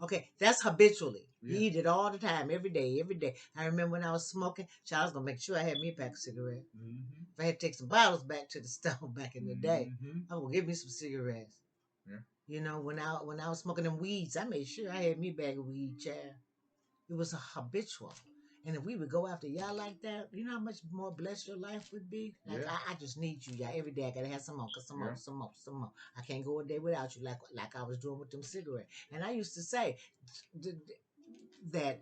Okay, that's habitually. You eat it all the time, every day, every day. I remember when I was smoking, I was going to make sure I had me a pack of cigarettes. Mm-hmm. If I had to take some bottles back to the store back in the day, I would give me some cigarettes. Yeah. When I was smoking them weeds, I made sure I had me a bag of weed, child. It was a habitual. And if we would go after y'all like that, you know how much more blessed your life would be? Like, I just need you, y'all. Every day I got to have some more, some more. I can't go a day without you like I was doing with them cigarettes. And I used to say that,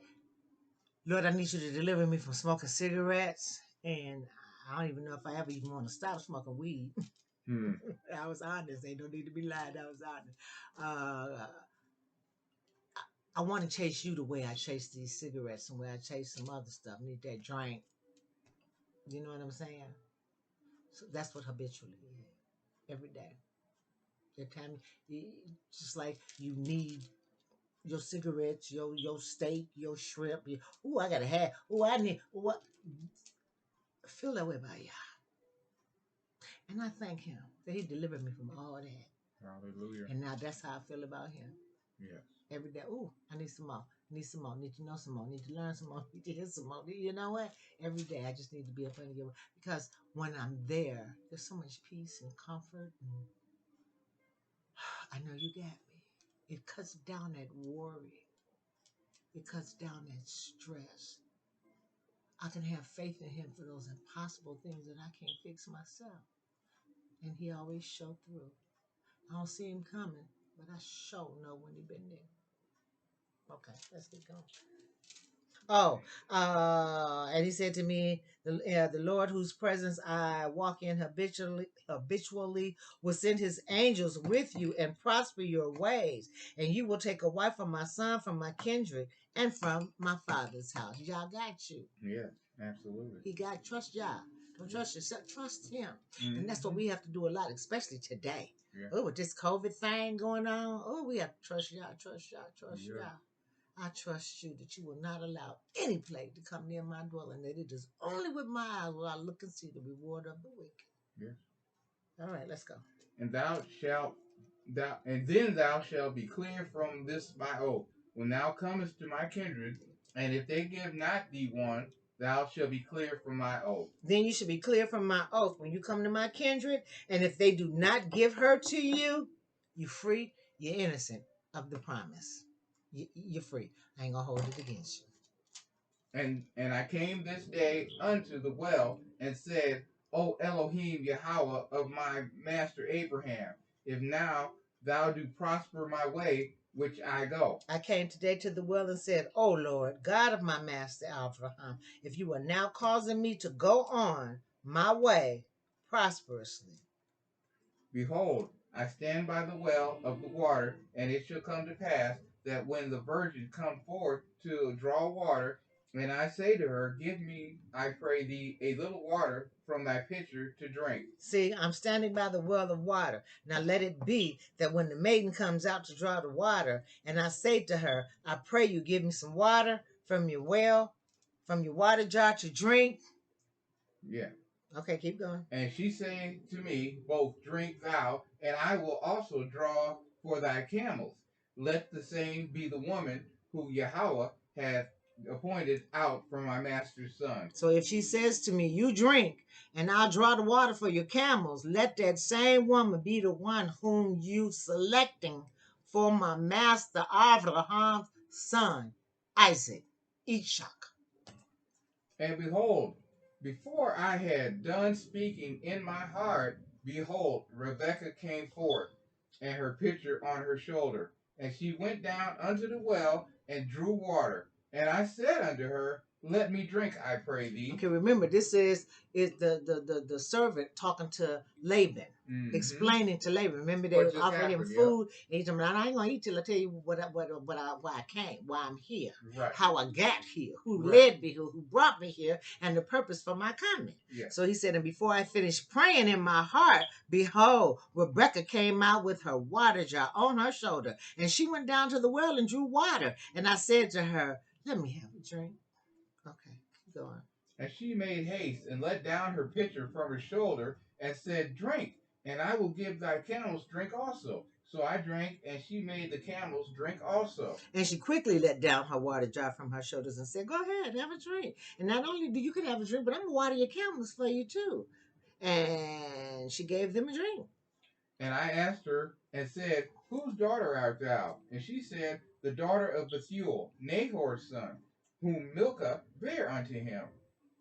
Lord, I need you to deliver me from smoking cigarettes. And I don't even know if I ever even want to stop smoking weed. I was honest. They don't need to be lying. I was honest. I want to chase you the way I chase these cigarettes and the way I chase some other stuff. Need that drink. You know what I'm saying? So that's what habitually is. Every day. Every time, just like you need your cigarettes, your steak, your shrimp. I gotta have. I need. What? Feel that way about y'all. And I thank him that he delivered me from all that. Hallelujah. And now that's how I feel about him. Yes. Every day. I need some more. Need some more. Need to know some more. Need to learn some more. Need to hear some more. You know what? Every day I just need to be up under your, because when I'm there, there's so much peace and comfort. And I know you got me. It cuts down that worry. It cuts down that stress. I can have faith in him for those impossible things that I can't fix myself. And he always show through. I don't see him coming, but I sure know when he been there. Okay, let's get going. And he said to me, the Lord whose presence I walk in habitually will send his angels with you and prosper your ways. And you will take a wife from my son, from my kindred, and from my father's house. Y'all got you. Yeah, absolutely. He got, trust y'all. Don't trust yourself, trust him. Mm-hmm. And that's what we have to do a lot, especially today. Yeah. With this COVID thing going on, we have to trust y'all. I trust you that you will not allow any plague to come near my dwelling, that it is only with my eyes will I look and see the reward of the wicked. Yes. All right, let's go. And then thou shalt be clear from this my oath, when thou comest to my kindred, and if they give not thee one, thou shalt be clear from my oath. Then you should be clear from my oath when you come to my kindred, and if they do not give her to you, you're free, you're innocent of the promise. You're free. I ain't gonna hold it against you. And I came this day unto the well and said, O Elohim Yahweh of my master Abraham, if now thou do prosper my way which I go. I came today to the well and said, O Lord, God of my master Abraham, if you are now causing me to go on my way prosperously. Behold, I stand by the well of the water, and it shall come to pass that when the virgin come forth to draw water, And I say to her, give me, I pray thee, a little water from thy pitcher to drink. See, I'm standing by the well of water. Now let it be that when the maiden comes out to draw the water, and I say to her, I pray you give me some water from your well, from your water jar to drink. Yeah. Okay, keep going. And she saying to me, both drink thou, and I will also draw for thy camels. Let the same be the woman who Yahweh hath appointed out for my master's son. So if she says to me, you drink, and I'll draw the water for your camels, let that same woman be the one whom you selecting for my master Abraham's son, Isaac, Ishak. And behold, before I had done speaking in my heart, behold, Rebekah came forth, and her pitcher on her shoulder. And she went down unto the well, and drew water. And I said unto her, let me drink, I pray thee. Okay, remember, this is the servant talking to Laban, explaining to Laban. Remember, they were offering him food. And he's saying, I ain't going to eat till I tell you why I came, why I'm here, how I got here, who led me here, who brought me here, and the purpose for my coming. So he said, and before I finished praying in my heart, behold, Rebekah came out with her water jar on her shoulder, and she went down to the well and drew water. And I said to her, let me have a drink. Okay, keep going. And she made haste and let down her pitcher from her shoulder and said, drink, and I will give thy camels drink also. So I drank, and she made the camels drink also. And she quickly let down her water jar from her shoulders and said, go ahead, have a drink. And not only do you can have a drink, but I'm going to water your camels for you too. And she gave them a drink. And I asked her and said, whose daughter art thou? And she said, the daughter of Bethuel, Nahor's son, whom Milcah bare unto him.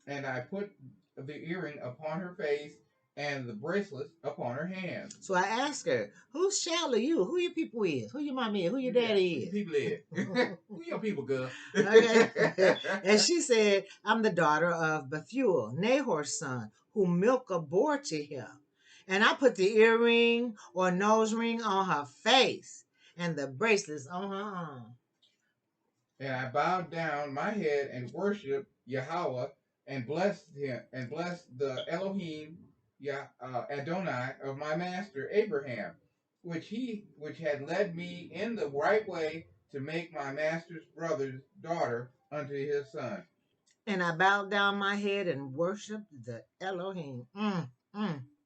And I put the earring upon her face and the bracelet upon her hands. So I asked her, whose child are you? Who your people is? Who your mommy is? Who your daddy is? Who people is? Who your people, girl? Okay. And she said, I'm the daughter of Bethuel, Nahor's son, whom Milcah bore to him. And I put the earring or nose ring on her face and the bracelets on her arm. And I bowed down my head and worshipped Yahweh and blessed him and blessed the Elohim Adonai of my master Abraham, which had led me in the right way to make my master's brother's daughter unto his son. And I bowed down my head and worshipped the Elohim.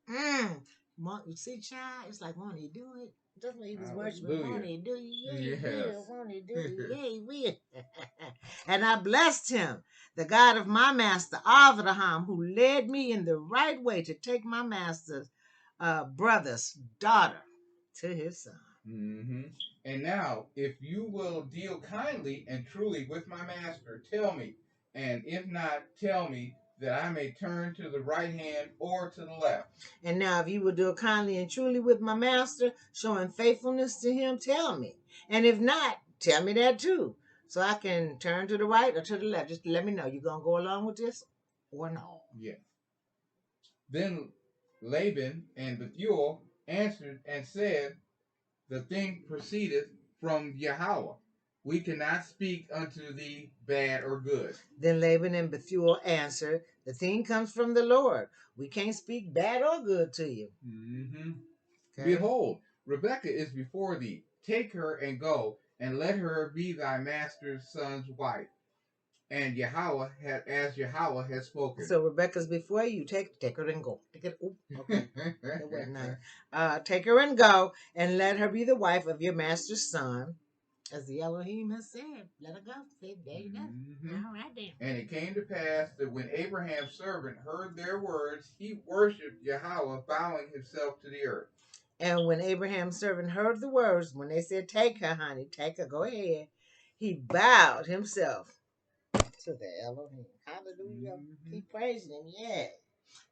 You see, child, it's like, won't he do it? That's what he was worshiping. Won't he do it? Yeah, he will. Won't he do it? Yeah, he will. And I blessed him, the God of my master, Abraham, who led me in the right way to take my master's brother's daughter to his son. Mm-hmm. And now, if you will deal kindly and truly with my master, tell me. And if not, tell me, that I may turn to the right hand or to the left. And now, if you will deal kindly and truly with my master, showing faithfulness to him, tell me. And if not, tell me that too, so I can turn to the right or to the left. Just let me know. You going to go along with this or no? Yes. Then Laban and Bethuel answered and said, the thing proceedeth from Yahweh. We cannot speak unto thee bad or good. Then Laban and Bethuel answered, the thing comes from the Lord. We can't speak bad or good to you. Mm-hmm. Okay. Behold, Rebekah is before thee. Take her and go, and let her be thy master's son's wife. And Yahweh as Yahweh has spoken. So Rebekah's before you. Take her and go. Okay. That wasn't nice. Take her and go, and let her be the wife of your master's son. As the Elohim has said, let her go. There you go. Mm-hmm. All right then. And it came to pass that when Abraham's servant heard their words, he worshipped Yahweh, bowing himself to the earth. And when Abraham's servant heard the words, when they said, take her, honey, take her, go ahead, he bowed himself to the Elohim. Hallelujah. Mm-hmm. Keep praising him. Yeah.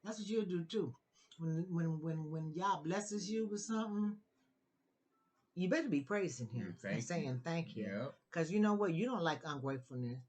That's what you'll do too. When Yah blesses you with something, you better be praising him and saying thank you. Because you know what? You don't like ungratefulness.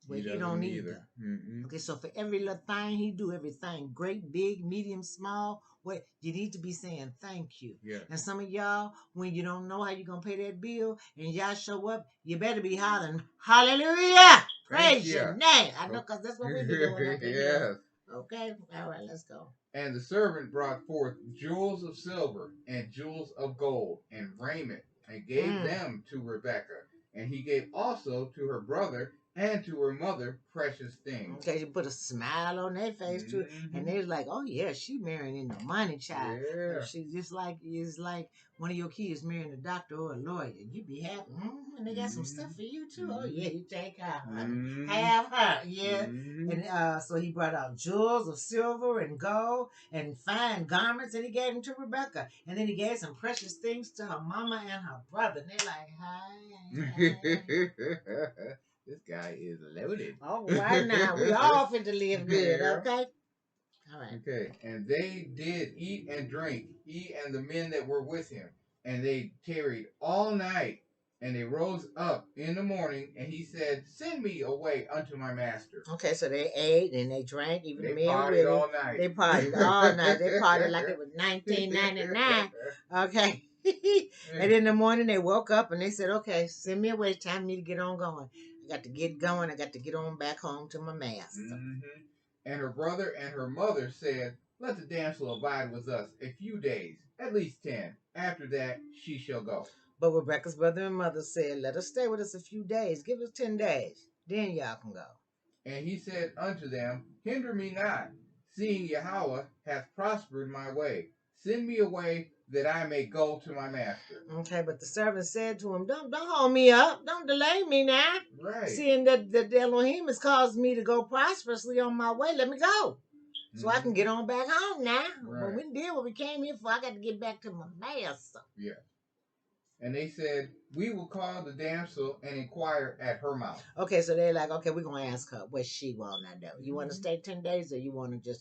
But he don't either. Mm-hmm. Okay, so for every little thing he do, everything, great, big, medium, small, what you need to be saying thank you. Yeah. And some of y'all, when you don't know how you're going to pay that bill and y'all show up, you better be hollering, hallelujah! Praise your name. I know, Oh. because that's what we be doing up in Yes. here. Okay. All right, let's go. And the servant brought forth jewels of silver and jewels of gold and raiment, and gave them to Rebekah. And he gave also to her brother and to her mother precious things. Okay, you put a smile on their face too, and they're like, "Oh yeah, she marrying in the money, child. Yeah. She's just like it's like one of your kids marrying a doctor or a lawyer. You be happy, and they got some stuff for you too. Oh yeah, you take her, have her, yeah." And so he brought out jewels of silver and gold and fine garments, and he gave them to Rebekah, and then he gave some precious things to her mama and her brother. And they're like, "Hi." This guy is loaded. All right now, we all fit to live good, Yeah. okay? All right. Okay, and they did eat and drink, he and the men that were with him, and they tarried all night. And they rose up in the morning, and he said, "Send me away unto my master." Okay, so they ate and they drank, even They the men partied with him. all night. They partied all night. They partied like it was 1999. Okay. And in the morning they woke up and they said, "Okay, send me away. It's time for me to get on going. I got to get going. I got to get on back home to my master." And her brother and her mother said, "Let the damsel abide with us a few days, at least 10. After that she shall go." But Rebecca's brother and mother said, "Let us stay with us a few days. Give us 10 days. Then y'all can go." And he said unto them, "Hinder me not, seeing Yahweh hath prospered my way. Send me away that I may go to my master." Okay, but the servant said to him, Don't hold me up. Don't delay me now. Right. Seeing that the Elohim has caused me to go prosperously on my way, let me go. So I can get on back home now. Right. When we did what we came here for, I got to get back to my master. Yeah. And they said, "We will call the damsel and inquire at her mouth." Okay, so they're like, okay, we're going to ask her what she want to do. You want to stay 10 days or you want to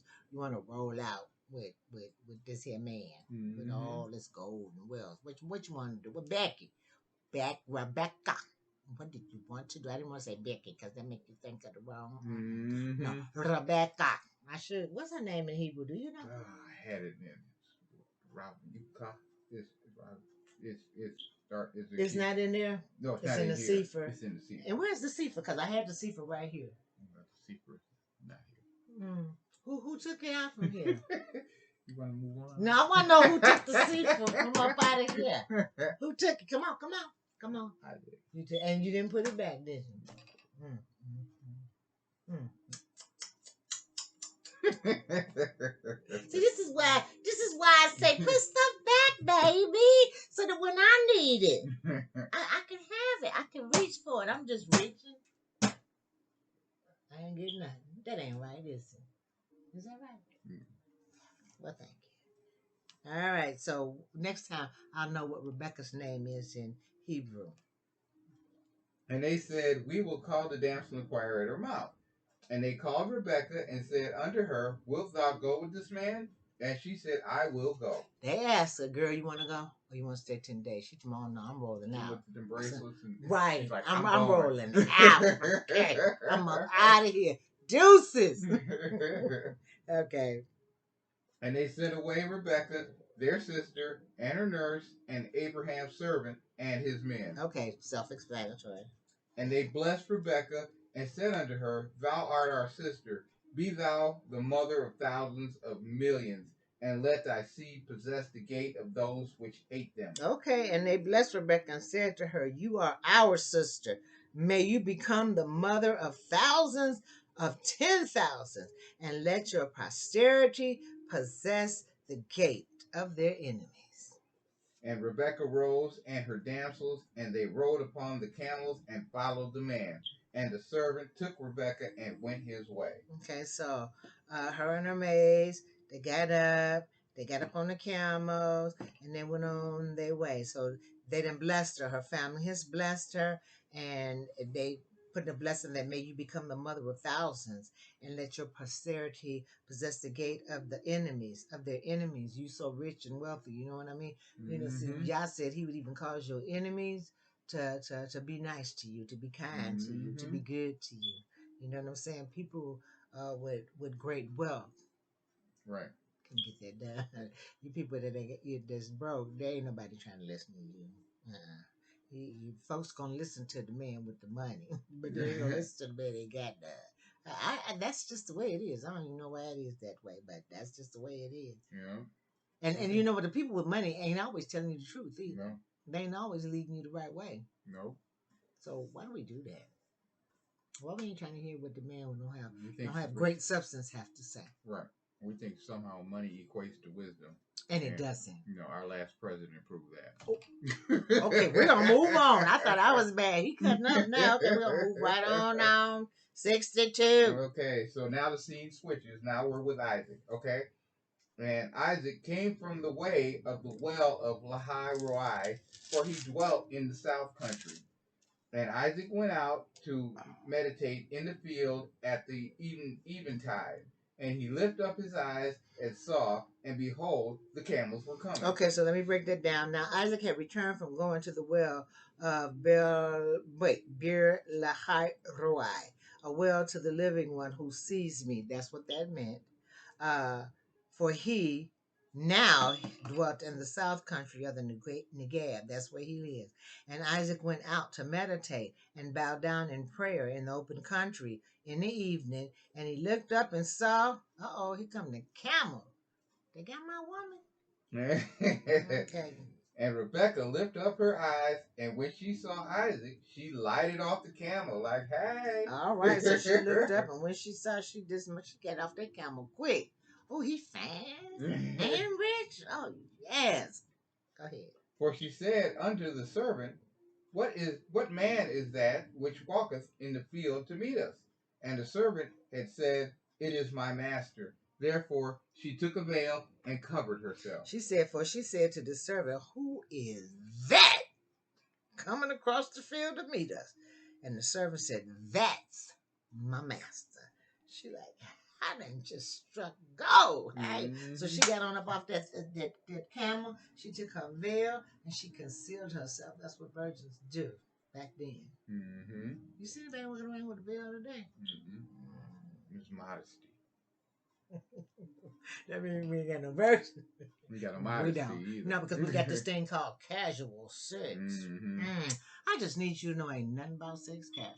roll out with this here man with all this gold and wealth? Which one to do? With Becky. Rebecca. What did you want to do? I didn't want to say Becky because that makes you think of the wrong. No, Rebecca. I should. What's her name in Hebrew? Do you know? I had it in Rebekah. It's not in there. No, it's not in the Sefer. It's in the Sefer. And where's the Sefer? Because I had the Sefer right here. The Sefer not here. Who took it out from here? You want to move on? No, I want to know who took the Sefer from up out of here. Who took it? Come on. I did. You and you didn't put it back, did you? See, this is why I say put stuff back, baby, so that when I need it, I can have it. I can reach for it. I'm just reaching. I ain't getting nothing. That ain't right, is it? Is that right? Well, thank you. All right. So next time I'll know what Rebecca's name is in Hebrew. And they said, "We will call the damsel and inquire at her mouth." And they called Rebekah and said unto her, "Wilt thou go with this man?" And she said, "I will go." They asked her, "Girl, you want to go or you want to stay 10 days?" She told me, "Oh, no, I'm rolling out." Looked at them bracelets and right. Like, I'm rolling out. Okay. I'm up out of here. Deuces. Okay. And they sent away Rebekah, their sister, and her nurse, and Abraham's servant, and his men. Okay, self-explanatory. And they blessed Rebekah, and said unto her, "Thou art our sister. Be thou the mother of thousands of millions, and let thy seed possess the gate of those which hate them." Okay, and they blessed Rebekah and said to her, "You are our sister. May you become the mother of thousands of 10,000, and let your posterity possess the gate of their enemies." And Rebekah rose, and her damsels, and they rode upon the camels, and followed the man. And the servant took Rebekah and went his way. Okay, so her and her maids, they got up on the camels, and they went on their way. So they done blessed her. Her family has blessed her, and they put the blessing that may you become the mother of thousands, and let your posterity possess the gate of the enemies, of their enemies. You so rich and wealthy, you know what I mean? You know, see, Yah said he would even cause your enemies to be nice to you, to be kind to you, to be good to you. You know what I'm saying? People with great wealth, right, can get that done. You people that's broke, there ain't nobody trying to listen to you. Folks gonna listen to the man with the money, but they ain't gonna listen to the man that got none. That's just the way it is. I don't even know why it is that way, but that's just the way it is. Yeah. And you know what? The people with money ain't always telling you the truth either. No. They ain't always leading you the right way. No. So why do we do that? Why we ain't trying to hear what the man who don't have we, great substance have to say? Right. We think somehow money equates to wisdom. And it doesn't. You know, our last president proved that. Oh. Okay, we're gonna move on. I thought I was bad. He cutting up now. Okay, we're gonna move right on. 62. Okay, so now the scene switches. Now we're with Isaac. Okay. And Isaac came from the way of the well of Lahai Roi, for he dwelt in the south country. And Isaac went out to meditate in the field at the eventide. And he lifted up his eyes and saw, and behold, the camels were coming. Okay, so let me break that down. Now, Isaac had returned from going to the well of Bir Lahai Roi, a well to the living one who sees me. That's what that meant. For he now dwelt in the south country of the Negeb. That's where he lived. And Isaac went out to meditate and bow down in prayer in the open country in the evening. And he looked up and saw, here come the camel. They got my woman. Okay. And Rebekah lifted up her eyes, and when she saw Isaac, she lighted off the camel like, hey. All right, so she looked up, and when she saw she got off that camel quick. Oh, he fast and rich. Oh, yes. Go ahead. For she said unto the servant, What man is that which walketh in the field to meet us? And the servant had said, It is my master. Therefore she took a veil and covered herself. She said to the servant, Who is that coming across the field to meet us? And the servant said, That's my master. She like, I done just struck gold. Hey. So she got on up off that camel. She took her veil and she concealed herself. That's what virgins do back then. Mm-hmm. You see anybody walking around with a veil today? Mm-hmm. It's modesty. That means we ain't got no virgin. We got no modesty either. No, because we got this thing called casual sex. Mm-hmm. I just need you to know ain't nothing about sex casual.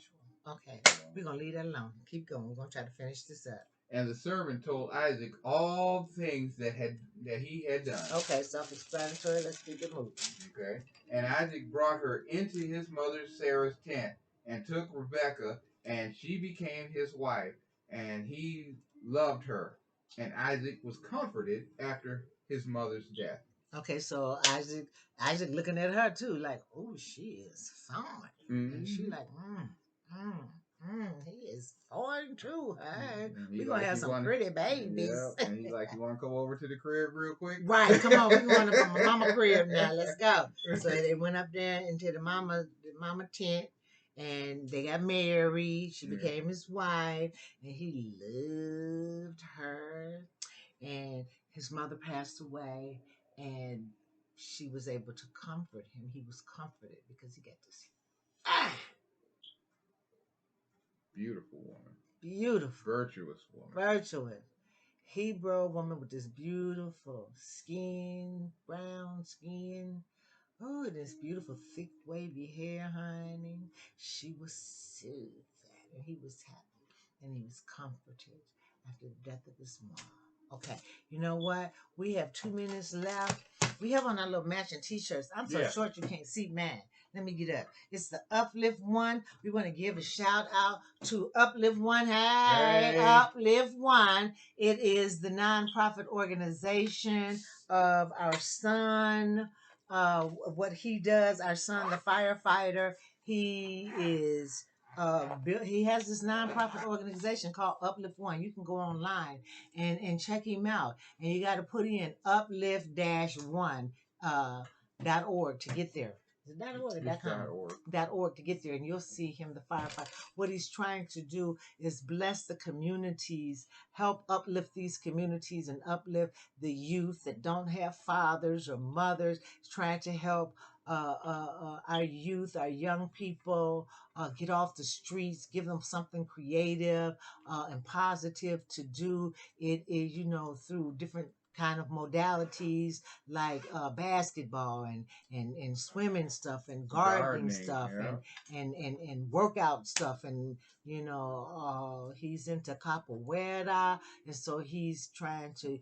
Okay, we're going to leave that alone. Keep going. We're going to try to finish this up. And the servant told Isaac all things that he had done. Okay, self-explanatory. Let's keep it moving. Okay. And Isaac brought her into his mother Sarah's tent and took Rebekah, and she became his wife, and he loved her. And Isaac was comforted after his mother's death. Okay, so Isaac looking at her too, like, oh, she is fine. Mm-hmm. And she like, he is fine too. Hey, we gonna have some pretty babies. Yeah, and he's like, you want to come over to the crib real quick? Right, come on, we going to my mama crib now. Let's go. So they went up there into the mama tent, and they got married. She became his wife, and he loved her. And his mother passed away, and she was able to comfort him. He was comforted because he got this. Beautiful woman. Beautiful. Virtuous woman. Virtuous. Hebrew woman with this beautiful skin, brown skin. Oh, this beautiful, thick, wavy hair, honey. She was so fat, and he was happy, and he was comforted after the death of his mom. Okay, you know what? We have 2 minutes left. We have on our little matching t-shirts. I'm so short you can't see mine. Let me get up. It's the Uplift One. We want to give a shout out to Uplift One. Hey, Uplift One. It is the nonprofit organization of our son. What he does, our son, the firefighter, he is he has this nonprofit organization called Uplift One. You can go online and check him out, and you got to put in uplift-1.org to get there. Is it .org or .org to get there, and you'll see him, the firefighter. What he's trying to do is bless the communities, help uplift these communities, and uplift the youth that don't have fathers or mothers. He's trying to help our youth, our young people, get off the streets, give them something creative and positive to do. It is, through different kind of modalities like basketball and swimming stuff and gardening stuff yeah. and workout stuff. And he's into capoeira, and so he's trying to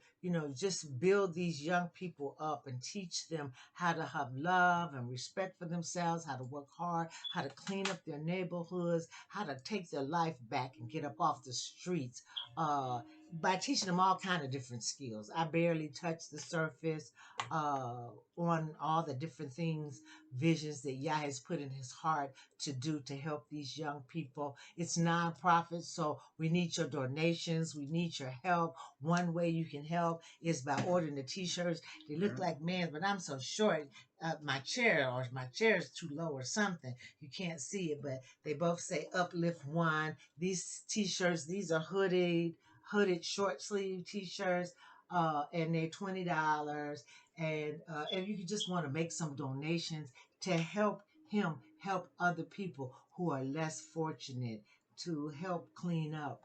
just build these young people up and teach them how to have love and respect for themselves, how to work hard, how to clean up their neighborhoods, how to take their life back and get up off the streets, by teaching them all kind of different skills. I barely touched the surface on all the different things, visions that Yah has put in his heart to do to help these young people. It's nonprofit, so we need your donations. We need your help. One way you can help is by ordering the t-shirts. They look like men, but I'm so short. My chair is too low or something. You can't see it, but they both say Uplift One. These t-shirts, these are hooded short sleeve t-shirts, and they're $20. And you just want to make some donations to help him help other people who are less fortunate, to help clean up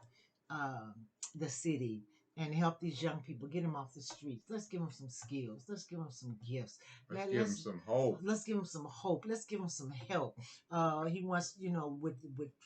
the city and help these young people, get them off the streets. Let's give them some skills. Let's give them some gifts. Let's give them some hope. Let's give them some hope. Let's give them some help. He wants,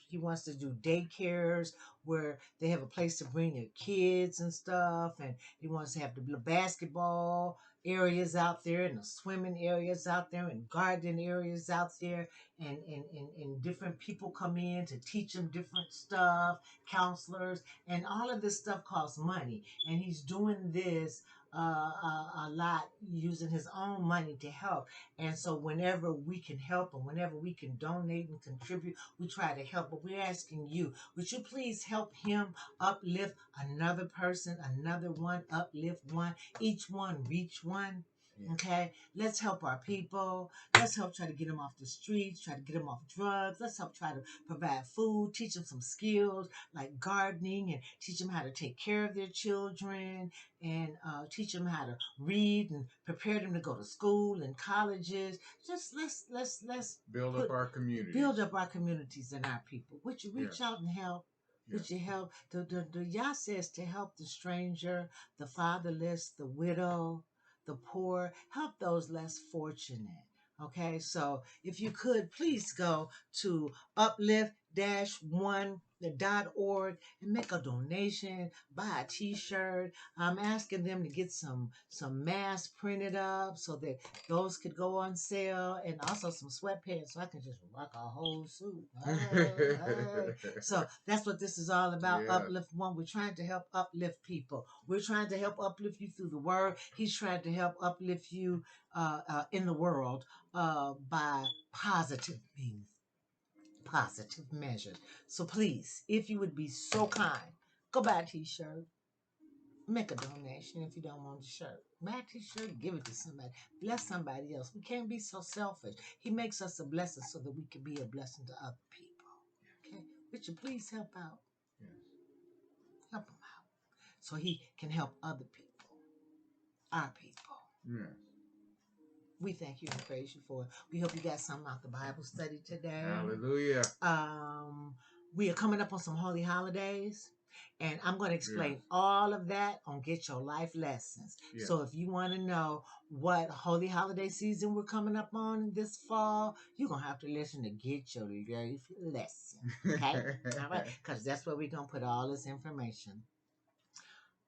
he wants to do daycares where they have a place to bring their kids and stuff, and he wants to have the basketball areas out there and the swimming areas out there and garden areas out there, and different people come in to teach them different stuff, counselors, and all of this stuff costs money. And he's doing this a lot using his own money to help. And so whenever we can help and whenever we can donate and contribute, we try to help. But we're asking you, would you please help him uplift another person, another one, uplift one, each one reach one? Okay, let's help our people. Let's help try to get them off the streets, try to get them off drugs. Let's help try to provide food, teach them some skills like gardening, and teach them how to take care of their children, and teach them how to read and prepare them to go to school and colleges. Just let's build up our communities. Build up our communities and our people. Would you reach out and help? Would you help? The Yah says to help the stranger, the fatherless, the widow, the poor, help those less fortunate. Okay, so if you could, please go to uplift-one.org and make a donation, buy a t-shirt. I'm asking them to get some masks printed up so that those could go on sale, and also some sweatpants so I can just rock a whole suit. So that's what this is all about. Uplift One. We're trying to help uplift people. We're trying to help uplift you through the word. He's trying to help uplift you in the world by positive means, positive measures. So please, if you would be so kind, go buy a t-shirt. Make a donation if you don't want the shirt. Buy a t-shirt, give it to somebody. Bless somebody else. We can't be so selfish. He makes us a blessing so that we can be a blessing to other people. Okay? Would you please help out? Yes. Help him out so he can help other people, our people. Yes. We thank you and praise you for it. We hope you got something out the Bible study today. Hallelujah. We are coming up on some holy holidays, and I'm going to explain all of that on Get Your Life Lessons. So if you want to know what holy holiday season we're coming up on this fall, you're going to have to listen to Get Your Life Lesson. Okay? All right? Because that's where we're going to put all this information.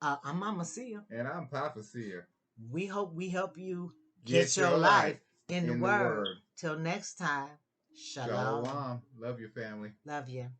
I'm Mama Sia. And I'm Papa Sia. We hope we help you get your life in the word. Till next time, Shalom. Shalom. Love you, family. Love you.